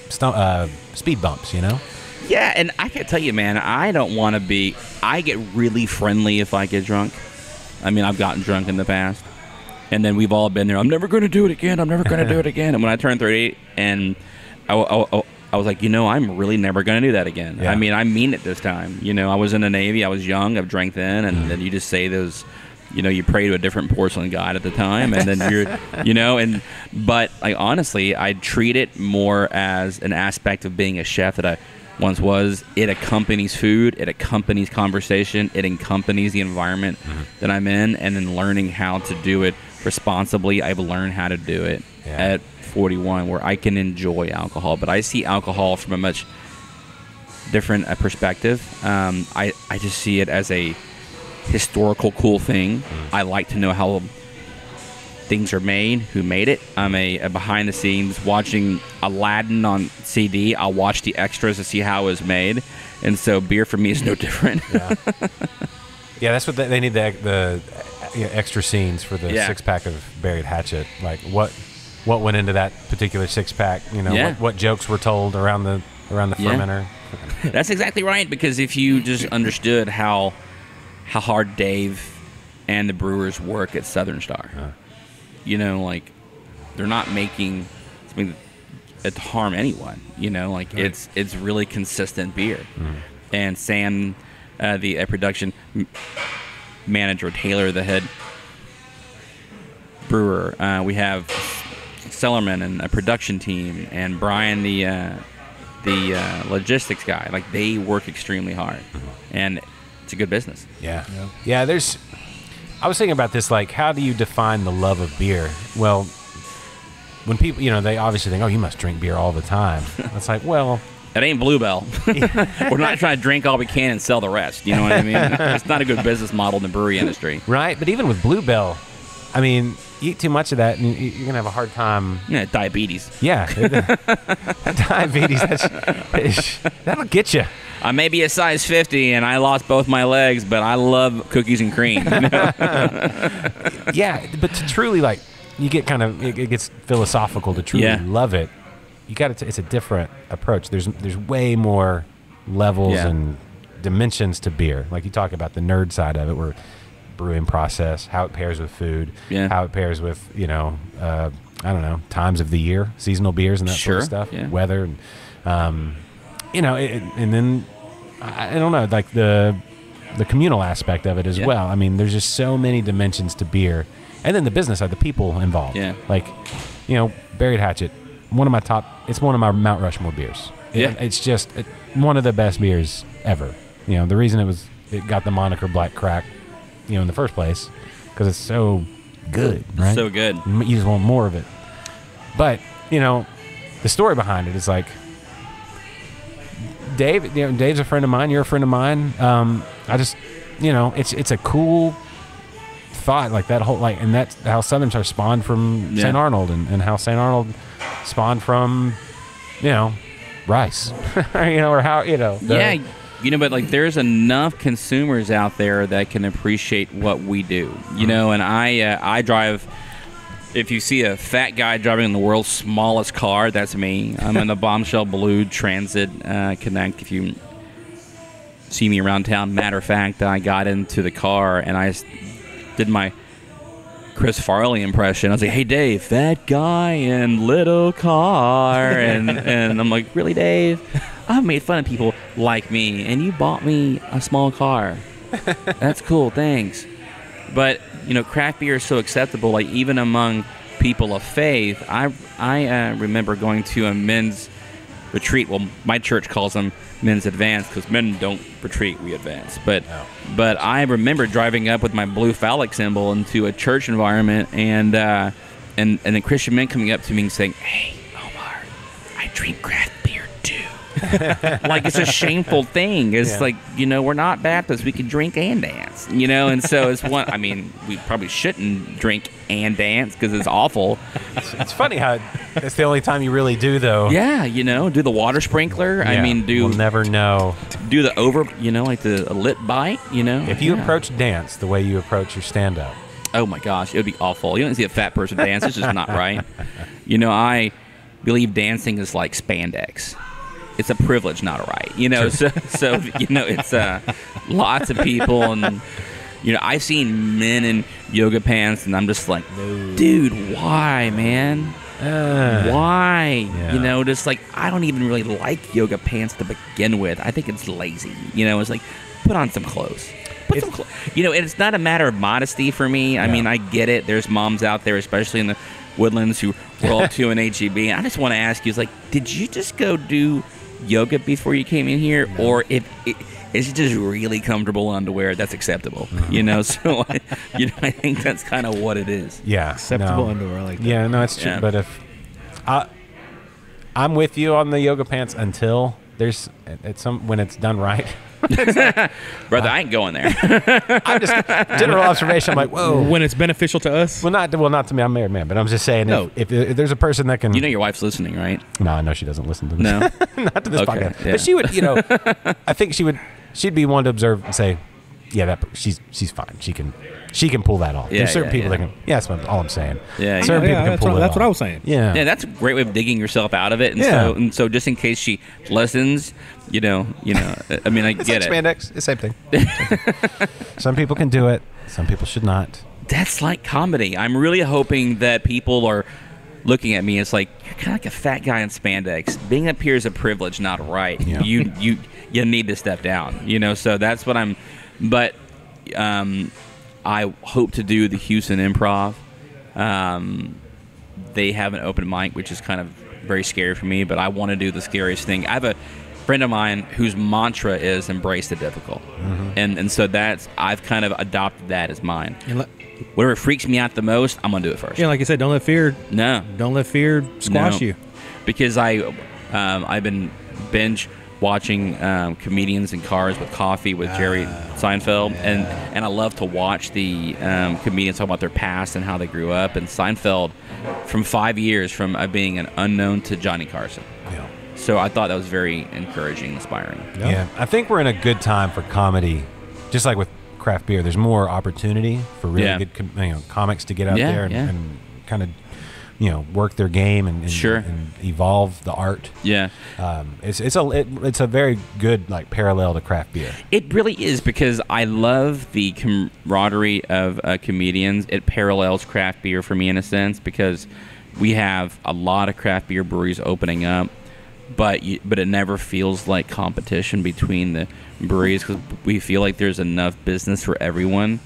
speed bumps, Yeah, and I can tell you, man, I don't want to be. I get really friendly if I get drunk. I mean, I've gotten drunk in the past, and then we've all been there. I'm never going to do it again. I'm never going to do it again. And when I turned 38, and I was like, I'm really never going to do that again. Yeah. I mean, I mean it this time. I was in the Navy. I was young. I've drank then, and then you just say those, you pray to a different porcelain god at the time, and then but like honestly, I treat it more as an aspect of being a chef that I once was. It accompanies food, it accompanies conversation, it accompanies the environment that I'm in, and then learning how to do it responsibly. I've learned how to do it at 41, where I can enjoy alcohol, but I see alcohol from a much different perspective. I just see it as a historical cool thing. I like to know how things are made, who made it. I'm a behind the scenes watching Aladdin on CD. I'll watch the extras to see how it was made, and so beer for me is no different. Yeah, that's what they need, the extra scenes for the 6-pack of Buried Hatchet. Like what went into that particular 6-pack? What jokes were told around the fermenter. That's exactly right, because if you just understood how hard Dave and the brewers work at Southern Star, like they're not making something to harm anyone. It's really consistent beer. And Sam, the production manager, Taylor, the head brewer, we have Sellerman and a production team, and Brian, the logistics guy. Like, they work extremely hard, and it's a good business. Yeah. I was thinking about this, like, how do you define the love of beer? Well, when people, they obviously think, oh, you must drink beer all the time. It's like, well, it ain't Bluebell. We're not trying to drink all we can and sell the rest. You know what I mean? It's not a good business model in the brewery industry. Right, but even with Bluebell, I mean, you eat too much of that, and you're going to have a hard time. Yeah, diabetes. Yeah. Diabetes, that'll get you. I may be a size 50, and I lost both my legs, but I love cookies and cream. Yeah, but to truly, like, you get kind of, it gets philosophical to truly love it. You got to. It's a different approach. There's way more levels and dimensions to beer. Like, you talk about the nerd side of it, where brewing process, how it pairs with food, how it pairs with I don't know, times of the year, seasonal beers and that sort of stuff, weather, and and then I don't know, like the communal aspect of it as well. I mean, there's just so many dimensions to beer, and then the business side, the people involved. Like, Buried Hatchet. It's one of my Mount Rushmore beers. It's just one of the best beers ever. The reason it got the moniker Black Crack, in the first place, because it's so good, right? So good. You just want more of it. But, the story behind it is like, Dave, Dave's a friend of mine, you're a friend of mine. I just, it's a cool thought, like that whole, like, and that's how Southern Star spawned from St. Arnold, and how St. Arnold spawned from, rice, or how, but like, there's enough consumers out there that can appreciate what we do, and I drive. If you see a fat guy driving in the world's smallest car, that's me. I'm in the Bombshell Blue Transit Connect. If you see me around town, matter of fact, I got into the car and I did my Chris Farley impression. I was like, "Hey, Dave, fat guy in little car," and I'm like, "Really, Dave? I've made fun of people like me, and you bought me a small car. That's cool, thanks." But craft beer is so acceptable. Like, even among people of faith, I remember going to a men's retreat. Well, my church calls them men's advance, because men don't retreat, we advance. But I remember driving up with my blue phallic symbol into a church environment, and the Christian men coming up to me and saying, "Hey, Omar, I drink craft beer too." Like, it's a shameful thing. It's like, we're not Baptists. We can drink and dance, and so it's one. I mean, we probably shouldn't drink and dance because it's awful. It's funny how it's the only time you really do, though. Yeah, do the water sprinkler. Yeah, I mean, we'll never know. Do the like the lip bite, If you approach dance the way you approach your stand-up. Oh, my gosh, it would be awful. You don't see a fat person dance. It's just not right. I believe dancing is like spandex. It's a privilege, not a right. So it's lots of people, and I've seen men in yoga pants, and I'm just like, dude, why, man? Why? Yeah. Just like, I don't even really like yoga pants to begin with. I think it's lazy. It's like, put on some clothes. put some, and it's not a matter of modesty for me. I mean, I get it. There's moms out there, especially in the Woodlands, who roll up to an HEB. And I just want to ask you, did you just go do yoga before you came in here, or is it just really comfortable underwear that's acceptable? So I think that's kind of what it is. Yeah, acceptable underwear like that. Yeah, no, it's true. Yeah. But if I'm with you on the yoga pants until there's when it's done right. Brother, I ain't going there. I'm just general observation. I'm like, whoa. When it's beneficial to us? Well, not to me. I'm a married man, but I'm just saying. No. If there's a person that can, your wife's listening, right? No, I know she doesn't listen to this. No, not to this podcast. Yeah. But she would. I think she'd be one to observe and say, yeah, she's fine. She can pull that off. Yeah, there's certain people that can. Yeah, that's all I'm saying. Yeah, certain people can pull it off. That's what I was saying. Yeah, that's a great way of digging yourself out of it. And so just in case she listens, I mean, I get it. Spandex, the same thing. Some people can do it. Some people should not. That's like comedy. I'm really hoping that people are looking at me as like, you're kind of like a fat guy in spandex. Being up here is a privilege, not a right. Yeah. You need to step down. So that's what I'm. But I hope to do the Houston Improv. They have an open mic, which is kind of very scary for me, but I want to do the scariest thing. I have a friend of mine whose mantra is embrace the difficult. Mm-hmm. And so I've kind of adopted that as mine. Whatever freaks me out the most, I'm going to do it first. Yeah, like you said, don't let fear squash you. Because I've been binge watching comedians in cars with coffee with Jerry Seinfeld, and I love to watch the comedians talk about their past and how they grew up. And Seinfeld, from 5 years from being an unknown to Johnny Carson. Yeah. So I thought that was very encouraging, inspiring. Yeah, I think we're in a good time for comedy, just like with craft beer. There's more opportunity for really good comics to get out there and kind of work their game and evolve the art. Yeah, it's a very good parallel to craft beer. It really is, because I love the camaraderie of comedians. It parallels craft beer for me in a sense, because we have a lot of craft beer breweries opening up, but it never feels like competition between the breweries, because we feel like there's enough business for everyone.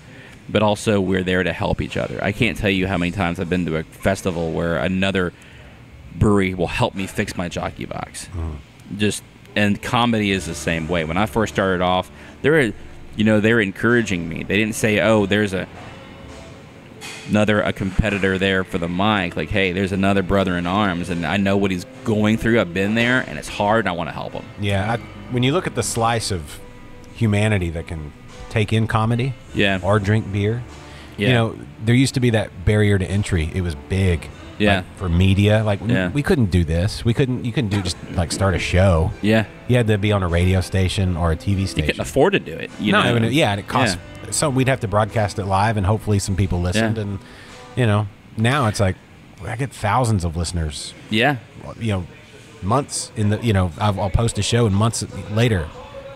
But also, we're there to help each other. I can't tell you how many times I've been to a festival where another brewery will help me fix my jockey box. And comedy is the same way. When I first started off, they're encouraging me. They didn't say, "Oh, there's a competitor there for the mic." Like, hey, there's another brother in arms, and I know what he's going through. I've been there, and it's hard, and I want to help him. Yeah, when you look at the slice of humanity that can take in comedy or drink beer, there used to be that barrier to entry. It was big for media. We couldn't do this. You couldn't do just start a show. You had to be on a radio station or a TV station. You couldn't afford to do it. And it cost. So we'd have to broadcast it live, and hopefully some people listened. And now it's like I get thousands of listeners. Months in the I'll post a show, and months later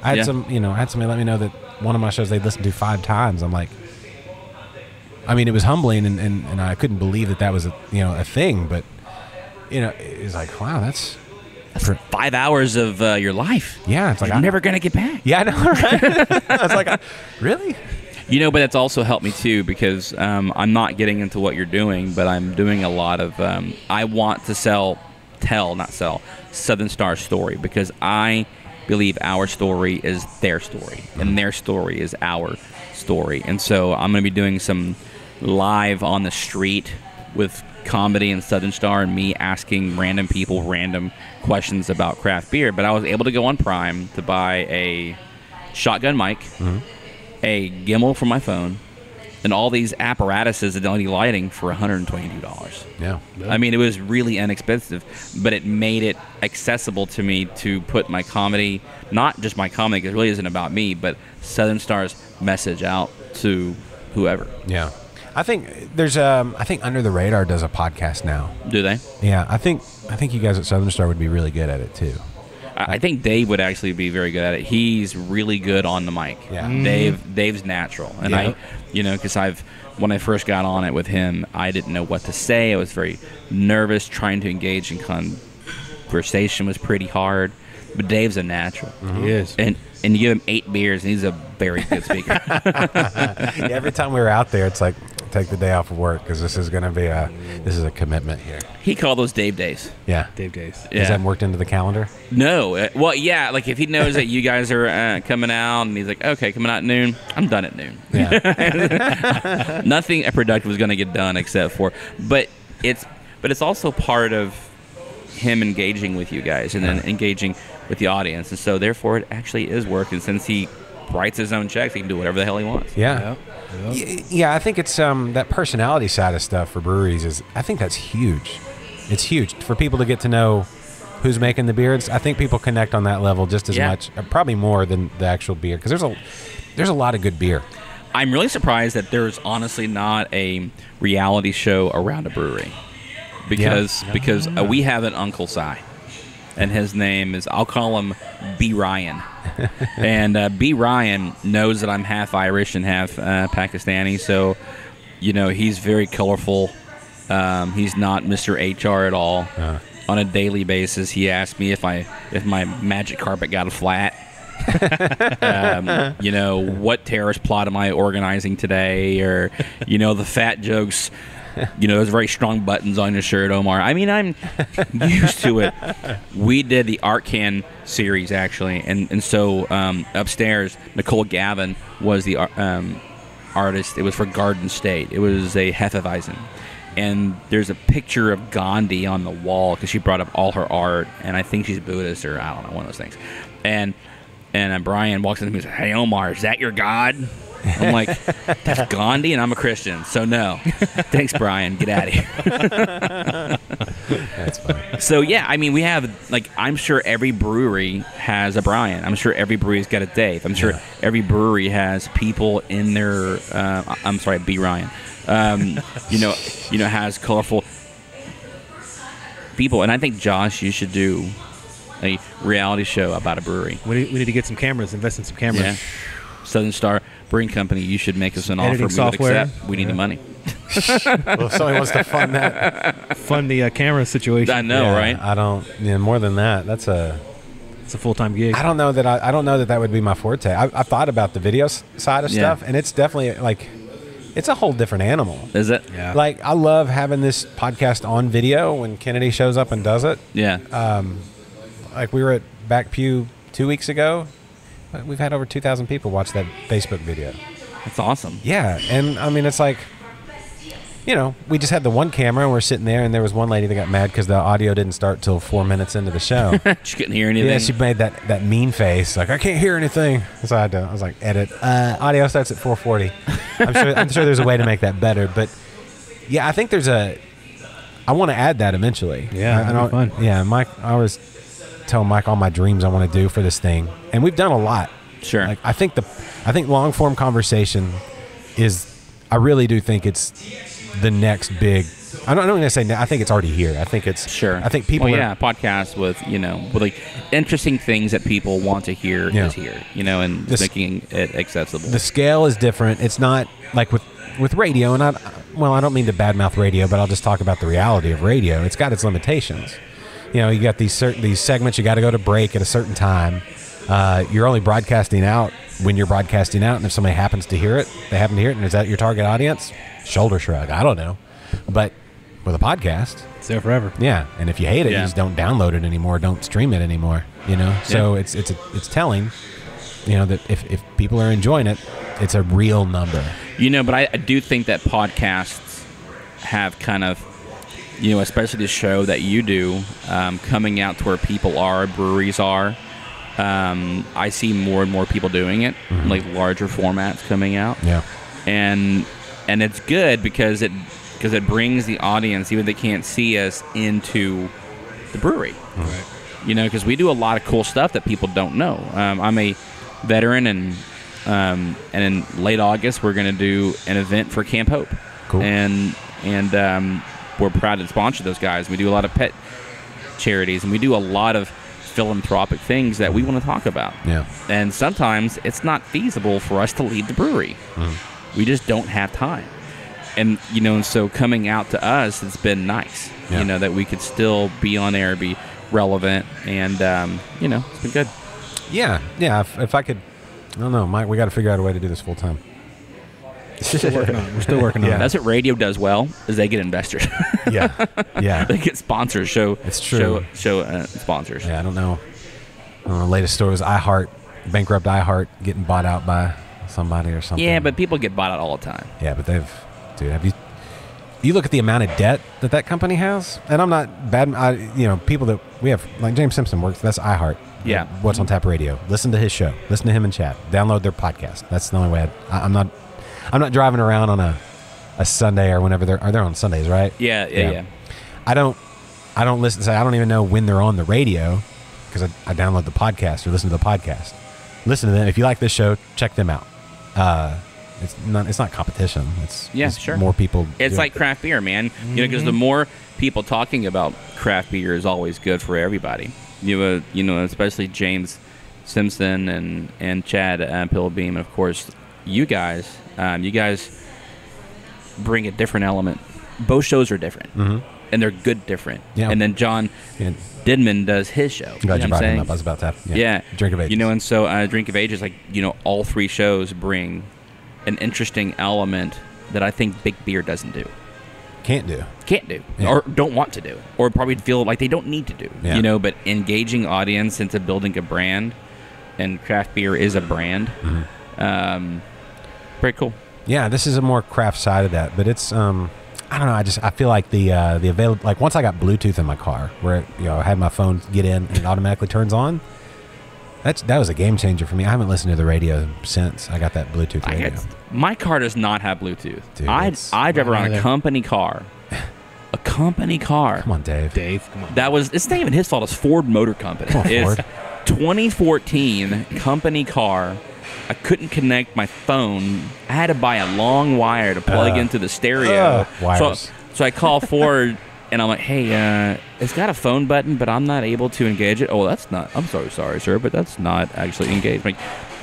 I had somebody let me know that one of my shows they'd listened to 5 times. I'm like, it was humbling, and I couldn't believe that was a thing, but it was like, wow, that's 5 hours of your life. Yeah, it's like you're never gonna get back. Yeah, I know, right? I was like, really? But that's also helped me too, because I'm not getting into what you're doing, but I'm doing a lot of. I want to not sell Southern Star story, because I believe our story is their story, and their story is our story. And so I'm going to be doing some live on the street with comedy and Southern Star, and me asking random people random questions about craft beer. But I was able to go on Prime to buy a shotgun mic, a gimbal for my phone, and all these apparatuses and LED lighting for $122. Yeah. It was really inexpensive, but it made it accessible to me to put my comedy, not just my comedy, because it really isn't about me, but Southern Star's message out to whoever. Yeah. I think there's I think Under the Radar does a podcast now. Do they? Yeah. I think you guys at Southern Star would be really good at it too. I think Dave would actually be very good at it. He's really good on the mic. Yeah. Dave's natural. And because when I first got on it with him, I didn't know what to say. I was very nervous. Trying to engage in conversation was pretty hard. But Dave's a natural. He is. And you give him 8 beers, and he's a very good speaker. Yeah, every time we were out there, it's like, take the day off of work because this is going to be a commitment here. He called those Dave days. Yeah. Dave days. Yeah. Is that worked into the calendar? No. Well, yeah, like if he knows that you guys are coming out, and he's like, okay, coming out at noon, I'm done at noon. Yeah. Nothing productive is going to get done except for, but it's also part of him engaging with you guys and then engaging with the audience, and so therefore it actually is working. Since he writes his own checks, he can do whatever the hell he wants. Yeah. Yeah, I think it's that personality side of stuff for breweries I think that's huge. It's huge for people to get to know who's making the beers. I think people connect on that level just as much, probably more than the actual beer, because there's a lot of good beer. I'm really surprised that there's honestly not a reality show around a brewery, because we have an Uncle Si, and his name is, I'll call him B. Ryan. And B. Ryan knows that I'm half Irish and half Pakistani, so he's very colorful. He's not Mr. HR at all. On a daily basis, he asks me if my magic carpet got a flat. What terrorist plot am I organizing today, or the fat jokes. Those very strong buttons on your shirt, Omar. I mean, I'm used to it. We did the Art Can series, actually, and so upstairs, Nicole Gavin was the artist. It was for Garden State. It was a Hefeweizen. And there's a picture of Gandhi on the wall because she brought up all her art, and I think she's Buddhist, or I don't know, one of those things. And Brian walks in and he says, "Hey, Omar, is that your God?" I'm like, "That's Gandhi, and I'm a Christian, so no." Thanks, Brian. Get out of here. That's funny. So, yeah, I mean, we have, I'm sure every brewery has a Brian. I'm sure every brewery's got a Dave. I'm sure every brewery has people in their, I'm sorry, B. Ryan, has colorful people. And I think, Josh, you should do a reality show about a brewery. We need to get some cameras, invest in some cameras. Yeah. Southern Star Brewing Company, you should make us an offer. We would accept. We need the money. Well, if somebody wants to fund that. Fund the camera situation. I know, right? I don't. more than that. It's a full-time gig. I don't know that would be my forte. I've thought about the video side of stuff, and it's definitely it's a whole different animal. Is it? Yeah. I love having this podcast on video when Kennedy shows up and does it. Yeah. We were at Back Pew 2 weeks ago. We've had over 2,000 people watch that Facebook video. That's awesome. Yeah, and I mean, it's we just had the one camera, and we're sitting there, and there was one lady that got mad because the audio didn't start till 4 minutes into the show. She couldn't hear anything. Yeah, she made that mean face, I can't hear anything. So I was like, edit. Audio starts at 4:40. I'm sure there's a way to make that better, but yeah, I think I want to add that eventually. Yeah, that'd be fun. Yeah, Mike, I always tell Mike all my dreams I want to do for this thing, and we've done a lot. Sure. I think long form conversation is. I really do think it's the next big. I don't want to say. I think it's already here. I think it's. Sure. I think people. Podcasts with interesting things that people want to hear is here. And making it accessible. The scale is different. It's not like with radio, and I don't mean to badmouth radio, but I'll just talk about the reality of radio. It's got its limitations. You got these segments. You got to go to break at a certain time. You're only broadcasting out when you're broadcasting out, and if somebody happens to hear it, they happen to hear it, and is that your target audience? Shoulder shrug. I don't know. But with a podcast, it's there forever. Yeah, and if you hate it, you just don't download it anymore, don't stream it anymore. So it's telling, that if people are enjoying it, it's a real number. But I do think that podcasts have kind of, especially the show that you do, coming out to where people are, breweries are. I see more and more people doing it, larger formats coming out. Yeah, and it's good because it brings the audience, even if they can't see us, into the brewery. Right. Because we do a lot of cool stuff that people don't know. I'm a veteran, and in late August we're going to do an event for Camp Hope. Cool. And we're proud to sponsor those guys. We do a lot of pet charities, and we do a lot of philanthropic things that we want to talk about. Yeah. And sometimes it's not feasible for us to leave the brewery. We just don't have time. And, so coming out to us, it's been nice, that we could still be on air, be relevant, and it's been good. Yeah. If I could, I don't know, Mike. We got to figure out a way to do this full time. We're still working on it. That's what radio does well, is they get investors. Yeah. They get sponsors. It's true. Show sponsors. Yeah, I don't know. The latest story was bankrupt iHeart getting bought out by somebody or something. Yeah, but people get bought out all the time. Yeah, but have you look at the amount of debt that company has? And I'm not bad. People that we have, like James Simpson works, that's iHeart. Yeah. What's on Tap Radio. Listen to his show. Listen to him and chat. Download their podcast. That's the only way. I'm not driving around on a Sunday or whenever they're on Sundays, right? Yeah. I don't listen. I don't even know when they're on the radio because I download the podcast or listen to the podcast. Listen to them. If you like this show, check them out. It's not competition. It's sure. More people. It's like craft beer, man. Because the more people talking about craft beer is always good for everybody. Especially James Simpson and Chad Pillbeam, and of course you guys. You guys bring a different element. Both shows are different, and they're good different. Yeah. And then John Didman does his show. I'm glad you brought him up. I was about to have. Yeah. Drink of Ages. And so Drink of Ages, all three shows bring an interesting element that I think big beer doesn't do. Can't do, yeah. or don't want to do, or probably feel like they don't need to do. Yeah. But engaging audience into building a brand, and craft beer is a brand. Pretty cool. Yeah, this is a more craft side of that, but it's I don't know. I feel like the available, like once I got Bluetooth in my car, where I had my phone get in and it automatically turns on. That was a game changer for me. I haven't listened to the radio since I got that Bluetooth radio. My car does not have Bluetooth. Dude, I drive around a company car. A company car. Come on, Dave. Come on. It's not even his fault. It's Ford Motor Company. Come on, it's Ford. 2014 company car. I couldn't connect my phone. I had to buy a long wire to plug into the stereo. Wires. So I call Ford. And I'm like, hey, it's got a phone button, but I'm not able to engage it. Oh, that's not. I'm sorry, sir, but that's not actually engaged. Like,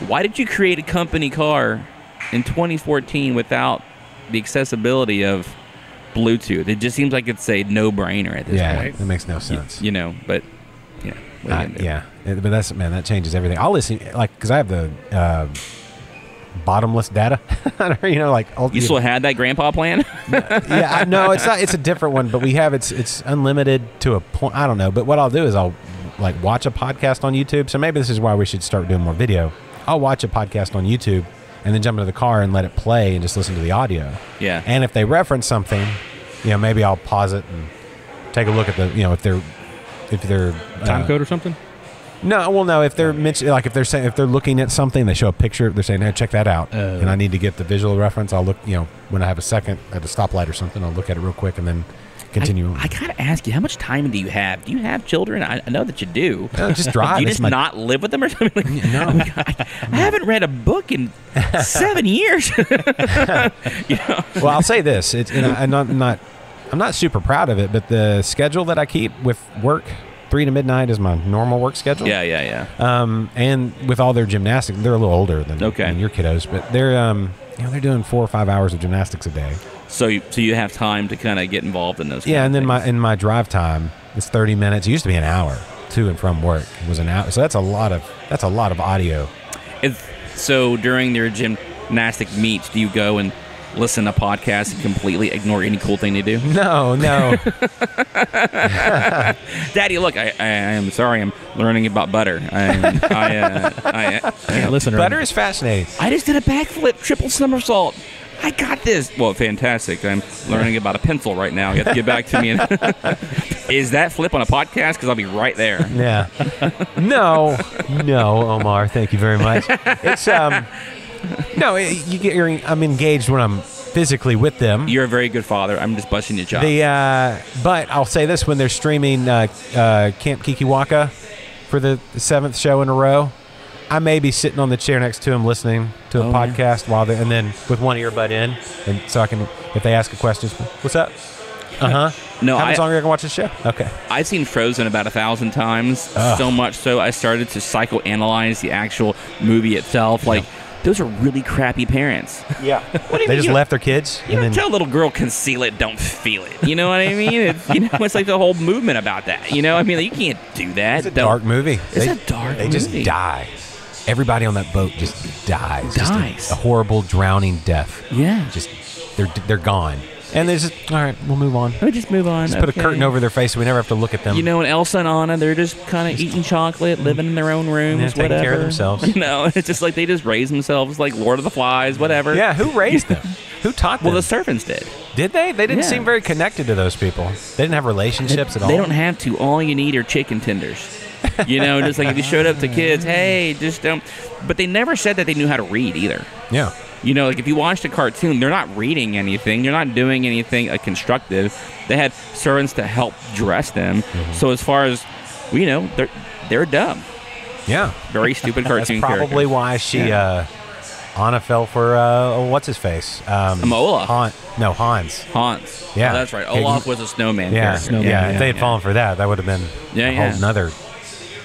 why did you create a company car in 2014 without the accessibility of Bluetooth? It just seems like it's a no-brainer at this point. Yeah, it makes no sense. But but that changes everything. I'll listen, because I have the bottomless data. You still had that grandpa plan? Yeah, no, it's not. It's a different one, but we have it's unlimited to a point. I don't know, but what I'll do is I'll watch a podcast on YouTube. So maybe this is why we should start doing more video. I'll watch a podcast on YouTube and then jump into the car and let it play and just listen to the audio. Yeah. And if they reference something, maybe I'll pause it and take a look at the if they're time code or something. No, well, no. If they're mentioning, if they're looking at something, they show a picture. They're saying, "Hey, check that out," and I need to get the visual reference. I'll look, when I have a second at a stoplight or something, I'll look at it real quick and then continue. I gotta ask you, how much time do you have? Do you have children? I know that you do. No, just drive. Do you just not live with them or something? No, I haven't read a book in 7 years. Well, I'll say this: I'm not super proud of it, but the schedule that I keep with work. 3 to midnight is my normal work schedule. Yeah. And with all their gymnastics, they're a little older than your kiddos, but they're doing 4 or 5 hours of gymnastics a day. So you have time to kind of get involved in those. Yeah, and then my drive time is 30 minutes. It used to be an hour to and from work. It was an hour, so that's a lot of audio. So during their gymnastic meets, do you go and listen to podcasts and completely ignore any cool thing they do? No. Daddy, look, I am sorry. I'm learning about butter. I can't listen. Butter is fascinating. I just did a backflip, triple somersault. I got this. Well, fantastic. I'm learning about a pencil right now. You have to get back to me. Is that flip on a podcast? Because I'll be right there. Yeah. No, Omar. Thank you very much. It's No, I'm engaged when I'm physically with them. You're a very good father. I'm just busting your job. But I'll say this: when they're streaming Camp Kikiwaka for the 7th show in a row, I may be sitting on the chair next to them listening to a podcast while they're, and then with one earbud in, and so I can, if they ask a question, what's up? No, how much longer I can watch this show? Okay. I've seen Frozen about 1,000 times, so much so I started to psychoanalyze the actual movie itself. those are really crappy parents. Yeah. What do you They mean just you- left their kids. You don't tell a little girl conceal it, don't feel it. You know what I mean? It's like the whole movement about that. You know, I mean, you can't do that. It's a dark movie. It's a dark They just movie. die. Everybody on that boat just dies. Dies. Just a horrible drowning death. Yeah. Just they're gone. And they just, all right, we'll move on. We'll just move on. Just put a curtain over their face so we never have to look at them. You know, and Elsa and Anna, they're just kind of eating chocolate, living in their own rooms, Yeah, taking whatever. care of themselves. You know, it's just like they just raise themselves like Lord of the Flies, whatever. Yeah, who raised them? Who taught them? Well, the servants did. Did they? They didn't Yeah. seem very connected to those people. They didn't have relationships at all. They don't have to. All you need are chicken tenders. You know, just like if you showed up to kids, hey, just don't. But they never said that they knew how to read either. Yeah. You know, like if you watched a cartoon, they're not reading anything. They're not doing anything constructive. They had servants to help dress them. Mm-hmm. So as far as, you know, they're dumb. Yeah. Very stupid cartoon That's probably characters. why she, Yeah. Anna fell for, what's his face? Olaf. Hans. Hans. Yeah. Oh, that's right. Okay, Olaf was a snowman Yeah. character. Snowman, yeah. yeah. If they had fallen for that, that would have been Yeah, a yeah. whole nother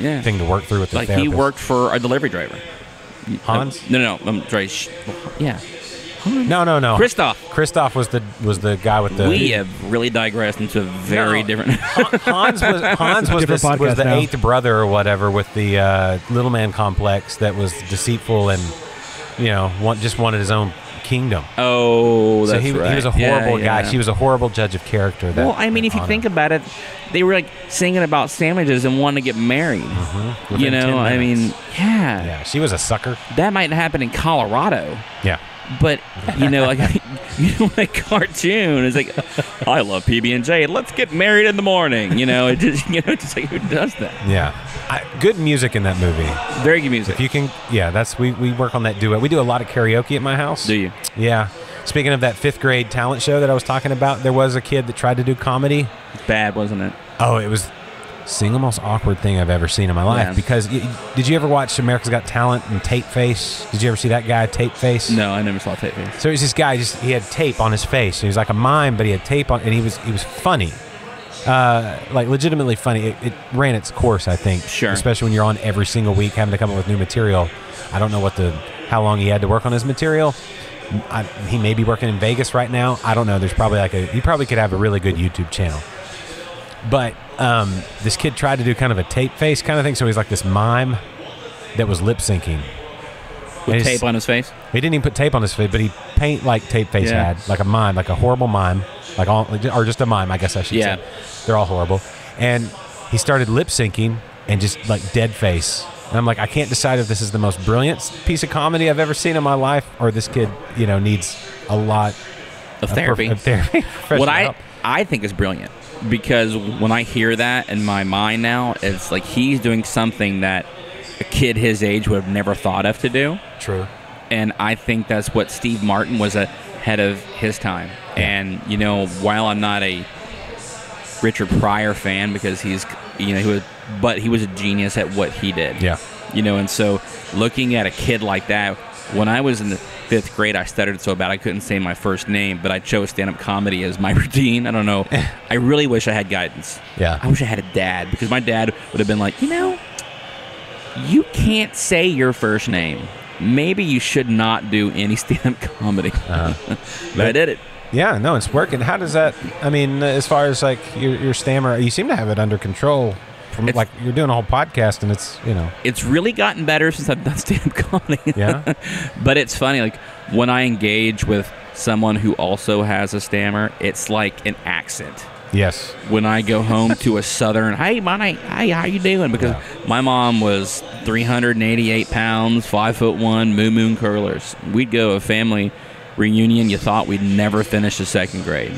Yeah. thing to work through with the Like therapist. he worked for a delivery driver. Hans? No. I'm sorry. Yeah. No. Christoph. was the guy with the. We have really digressed into a very No. different. Hans was Different the podcast now. eighth brother or whatever with the little man complex that was deceitful and just wanted his own kingdom. Oh, that's so he right. was a Yeah, horrible guy. yeah. She was a horrible judge of character. Well, I mean, if you think about it, they were like singing about sandwiches and wanting to get married. Within You know, 10 I mean, minutes. Yeah, she was a sucker. that might happen in Colorado, Yeah. but you know, like a cartoon is like, I love PB&J. Let's get married in the morning. You know, just like who does that? Yeah. Good music in that movie. Very good music. If you can, we work on that duet. We do a lot of karaoke at my house. Do you? Yeah. Speaking of that 5th grade talent show that I was talking about, there was a kid that tried to do comedy. Bad, wasn't it? Oh, it was single most awkward thing I've ever seen in my life. Yeah. Because did you ever watch America's Got Talent and Tape Face? Did you ever see that guy, Tape Face? No, I never saw Tape Face. So it was this guy. He had tape on his face. He was like a mime, but he had tape on, and he was funny, like legitimately funny. It ran its course, I think. Sure. Especially when you're on every single week, having to come up with new material. I don't know how long he had to work on his material. He may be working in Vegas right now. I don't know. There's probably he probably could have a really good YouTube channel. But this kid tried to do kind of a tape face kind of thing. So he's like this mime that was lip syncing. With tape on his face? He didn't even put tape on his face, but he paint like Tape Face Yeah. had, like a mime, like a horrible mime, or just a mime, I guess I should Yeah. say. They're all horrible. And he started lip syncing and just like dead face. And I'm like, I can't decide if this is the most brilliant piece of comedy I've ever seen in my life, or this kid, needs a lot Of therapy. Of therapy. What I think is brilliant, because when I hear that in my mind now, it's like he's doing something that a kid his age would have never thought of to do. True. And I think that's what Steve Martin was ahead of his time. And, while I'm not a Richard Pryor fan, because he was a genius at what he did. Yeah. And so looking at a kid like that, when I was in the 5th grade, I stuttered so bad I couldn't say my first name, but I chose stand-up comedy as my routine. I don't know. I really wish I had guidance. Yeah. I wish I had a dad, because my dad would have been like, you can't say your first name. Maybe you should not do any stand-up comedy. But I did it. Yeah, no, it's working. How does that, as far as like your stammer, you seem to have it under control. Like you're doing a whole podcast and it's, It's really gotten better since I've done stand-up comedy. Yeah. But it's funny, like when I engage with someone who also has a stammer, it's like an accent. Yes. When I go home to a southern, hey, how you doing? Because my mom was 388 pounds, 5'1", moon curlers. We'd go to a family reunion. You thought we'd never finish the 2nd grade,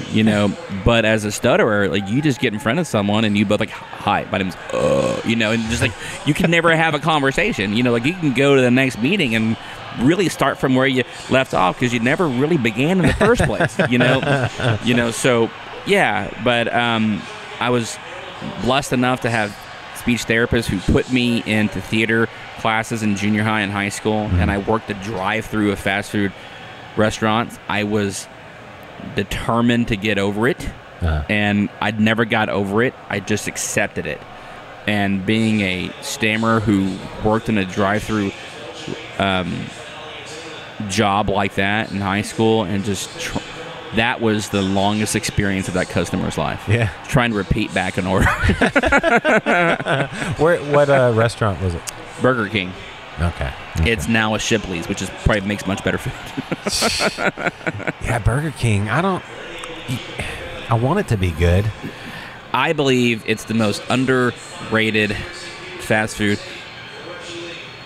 But as a stutterer, like you just get in front of someone and you both like, hi, my name's, and just like you can never have a conversation. Like you can go to the next meeting and really start from where you left off because you never really began in the first place. So. Yeah, but I was blessed enough to have speech therapists who put me into theater classes in junior high and high school, and I worked the drive-through of fast food restaurants. I was determined to get over it, and I'd never got over it. I just accepted it. And being a stammerer who worked in a drive-through job like that in high school, and just that was the longest experience of that customer's life. Yeah. Trying to repeat back an order. What restaurant was it? Burger King. Okay. It's now a Shipley's, which is probably makes much better food. Yeah, Burger King. I want it to be good. I believe it's the most underrated fast food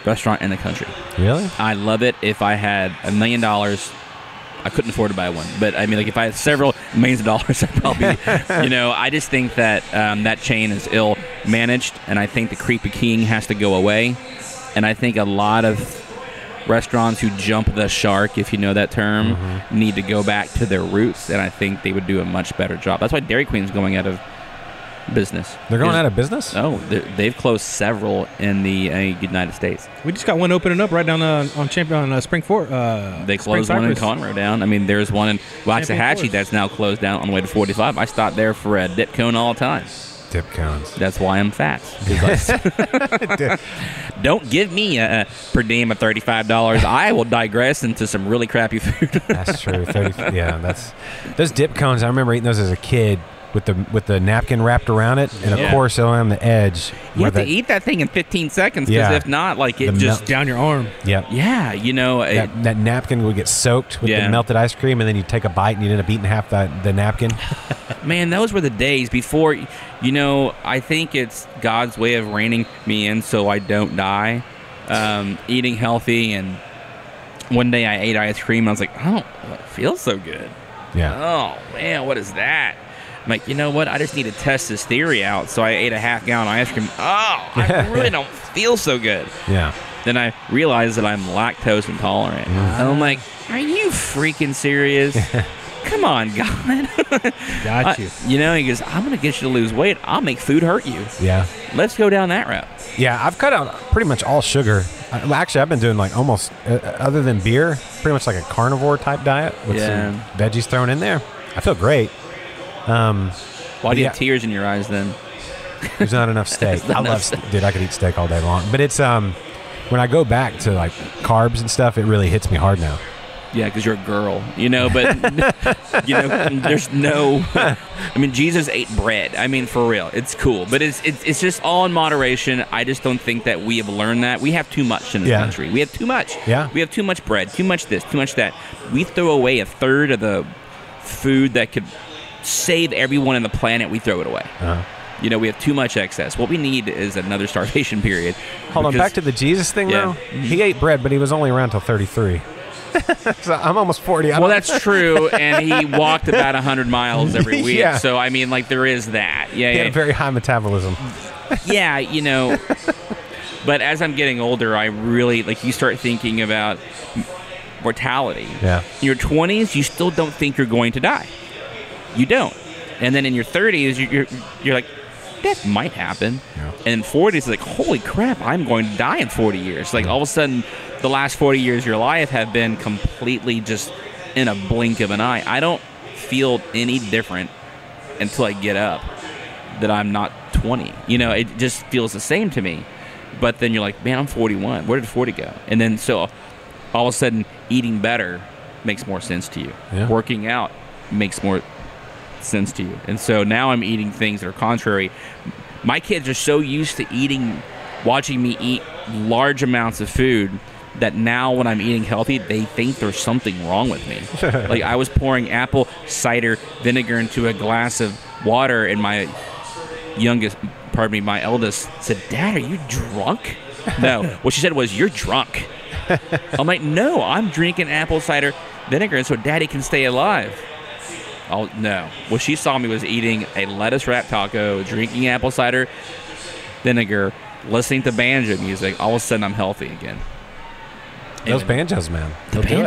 restaurant in the country. Really? I love it. If I had $1 million, I couldn't afford to buy one. But I mean, like if I had several millions of dollars, I'd probably, I just think that that chain is ill managed, and I think the Creepy King has to go away. And I think a lot of restaurants who jump the shark, if you know that term, need to go back to their roots, and I think they would do a much better job. That's why Dairy Queen's going out of business. They're going out of business? Oh, they've closed several in the United States. We just got one opening up right down on Spring Fort. They closed one in Conroe down. I mean, there's one in Waxahachie that's now closed down on the way to 45. I stopped there for a dip cone all the time. Dip cones. That's why I'm fat. Don't give me a per diem of $35. I will digress into some really crappy food. That's true. Those dip cones. I remember eating those as a kid with the napkin wrapped around it, and of course on the edge. You have to eat that thing in 15 seconds, because if not, like it just down your arm. Yep. Yeah, that napkin would get soaked with the melted ice cream, and then you take a bite and you end up eating half the napkin. Man, those were the days before. I think it's God's way of reining me in so I don't die. Eating healthy, and one day I ate ice cream and I was like, oh, it feels so good. Yeah. Oh man, what is that? I'm like, you know what? I just need to test this theory out. So I ate a half-gallon of ice cream. Oh, I really don't feel so good. Yeah. Then I realized that I'm lactose intolerant. And I'm like, are you freaking serious? Come on, God. Got you. He goes, I'm going to get you to lose weight. I'll make food hurt you. Yeah. Let's go down that route. Yeah, I've cut out pretty much all sugar. Actually, I've been doing like almost, other than beer, pretty much like a carnivore type diet with some veggies thrown in there. I feel great. Why do you have tears in your eyes then? There's not enough steak. I love dude, I could eat steak all day long. But it's when I go back to like carbs and stuff, it really hits me hard now. Yeah, because you're a girl, but there's no. I mean, Jesus ate bread. I mean, for real, it's cool, but it's just all in moderation. I just don't think that we have learned that. We have too much in this country. We have too much. Yeah. We have too much bread, too much this, too much that. We throw away a third of the food that could save everyone on the planet. We throw it away. We have too much excess. What we need is another starvation period. Hold on, back to the Jesus thing though. He ate bread, but he was only around till 33. So I'm almost 40. Well, that's true, and he walked about 100 miles every week. Yeah. So I mean, like there is that. Yeah, he had a very high metabolism. Yeah, But as I'm getting older, I really you start thinking about mortality. Yeah. In your 20s, you still don't think you're going to die. You don't. And then in your 30s, you're like, that might happen. Yeah. And in 40s, it's like, holy crap, I'm going to die in 40 years. Like all of a sudden, the last 40 years of your life have been completely just in a blink of an eye. I don't feel any different until I get up that I'm not 20. It just feels the same to me. But then you're like, man, I'm 41. Where did 40 go? And then so all of a sudden, eating better makes more sense to you. Yeah. Working out makes more sense to you. And so now I'm eating things that are contrary. My kids are so used to watching me eat large amounts of food that now when I'm eating healthy, they think there's something wrong with me. Like I was pouring apple cider vinegar into a glass of water, and my eldest said, Dad, are you drunk? No. What she said was, you're drunk. I'm like, no, I'm drinking apple cider vinegar and so Daddy can stay alive. Oh, no. What she saw me was eating a lettuce wrap taco, drinking apple cider vinegar, listening to banjo music. All of a sudden, I'm healthy again. Those banjos, man.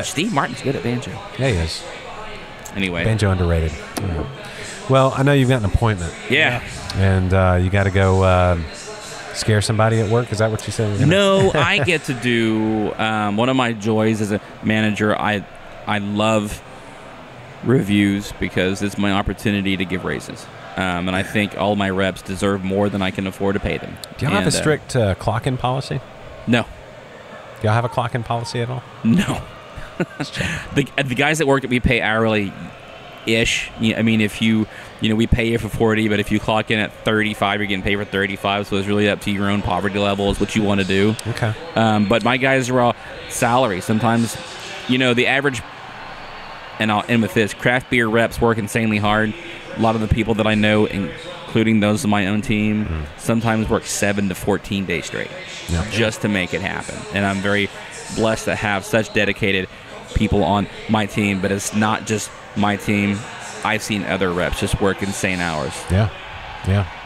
Steve Martin's good at banjo. Yeah, he is. Anyway. Banjo underrated. Yeah. Well, I know you've got an appointment. Yeah. And you got to go scare somebody at work. Is that what you said? No, I get to do one of my joys as a manager. I love reviews because it's my opportunity to give raises. And I think all my reps deserve more than I can afford to pay them. Do y'all have a strict clock-in policy? No. Do y'all have a clock-in policy at all? No. the guys that work that we pay hourly-ish. I mean, if we pay you for 40, but if you clock in at 35, you're getting paid for 35. So it's really up to your own poverty level is what you want to do. Okay. But my guys are all salary. Sometimes, the average. And I'll end with this: craft beer reps work insanely hard. A lot of the people that I know, including those on my own team, sometimes work 7 to 14 days straight just to make it happen. And I'm very blessed to have such dedicated people on my team. But it's not just my team. I've seen other reps just work insane hours. Yeah.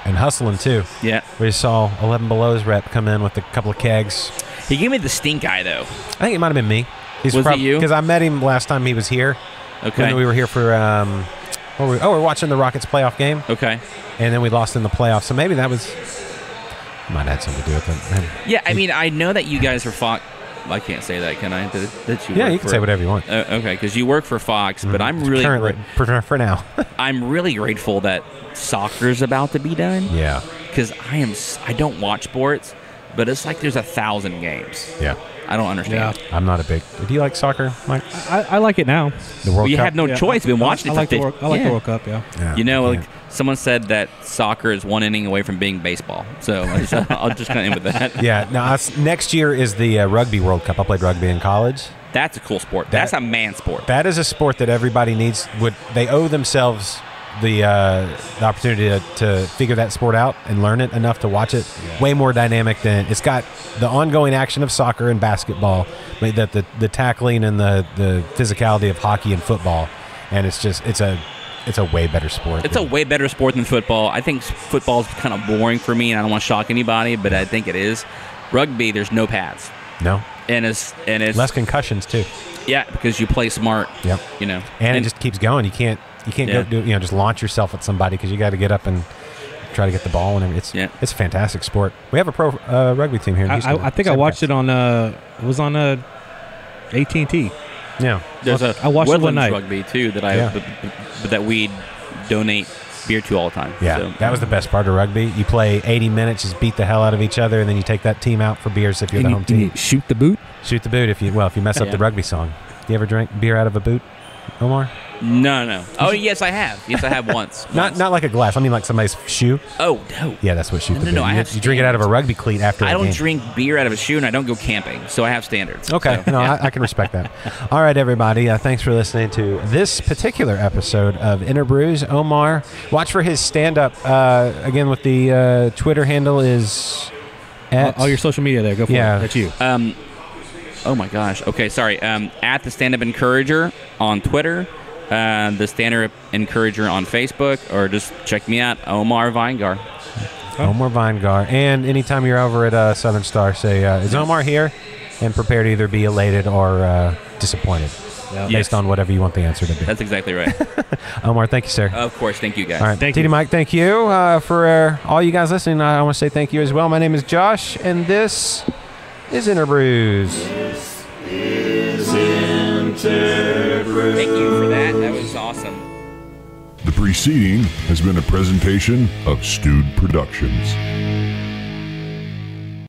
And hustling, too. Yeah. We saw 11 Below's rep come in with a couple of kegs. He gave me the stink eye, though. I think it might have been me. Was it you? Because I met him last time he was here. Okay. When we were here for, we're watching the Rockets playoff game. Okay. And then we lost in the playoffs. So maybe that might have had something to do with it. Yeah, I mean, I know that you guys are Fox. I can't say that, can I? That you can say whatever you want. Okay, because you work for Fox, but I'm really currently for now. I'm really grateful that soccer's about to be done. Yeah. Because I don't watch sports, but it's like there's 1,000 games. Yeah. I don't understand. Yeah. I'm not a big. Do you like soccer, Mike? I like it now. The World Cup? You have no choice. You've been watching it. I like the World Cup. Yeah. Someone said that soccer is one inning away from being baseball. So I'll just kind of end with that. Yeah. Now next year is the Rugby World Cup. I played rugby in college. That's a cool sport. That's a man sport. That is a sport that everybody needs. They owe themselves the opportunity to figure that sport out and learn it enough to watch it. Yeah. Way more dynamic than it's got the ongoing action of soccer and basketball, but the tackling and the physicality of hockey and football, and it's a way better sport. It's a way better sport than football. I think football is kind of boring for me, and I don't want to shock anybody, but I think it is. Rugby, there's no pads. No. And it's less concussions too. Yeah, because you play smart. Yep. And it just keeps going. You can't go just launch yourself at somebody because you got to get up and try to get the ball, and it's a fantastic sport. We have a pro rugby team here in Houston. I think I watched it on it was on AT&T. Yeah, I watched it one night. Rugby too that we donate beer to all the time. Yeah, so, that was the best part of rugby. You play 80 minutes, just beat the hell out of each other, and then you take that team out for beers if you're the home team. Shoot the boot. Shoot the boot if you mess up the rugby song. You ever drink beer out of a boot, Omar? No. Oh, yes, I have. Yes, I have once. Not like a glass. I mean like somebody's shoe. Oh, no. Yeah, that's what shoot the boot. No, I have you drink it out of a rugby cleat after I a don't game. drink beer out of a shoe, and I don't go camping, so I have standards. Okay. So, I can respect that. All right, everybody. Thanks for listening to this particular episode of InterBrews. Omar, watch for his stand-up. Again, with the Twitter handle is at... All your social media there. Go for it. That's you. Oh, my gosh. Okay, sorry. At the Stand-Up Encourager on Twitter. The Stand-Up Encourager on Facebook, or just check me out, Omar Viengar. Omar Viengar. And anytime you're over at Southern Star, say, is Omar here? And prepare to either be elated or disappointed, based on whatever you want the answer to be. That's exactly right. Omar, thank you, sir. Of course. Thank you, guys. All right. TD Mike, thank you. For all you guys listening, I want to say thank you as well. My name is Josh, and this is InterBrews. This is InterBrews. Thank you for that. That was awesome. The preceding has been a presentation of Stewed Productions.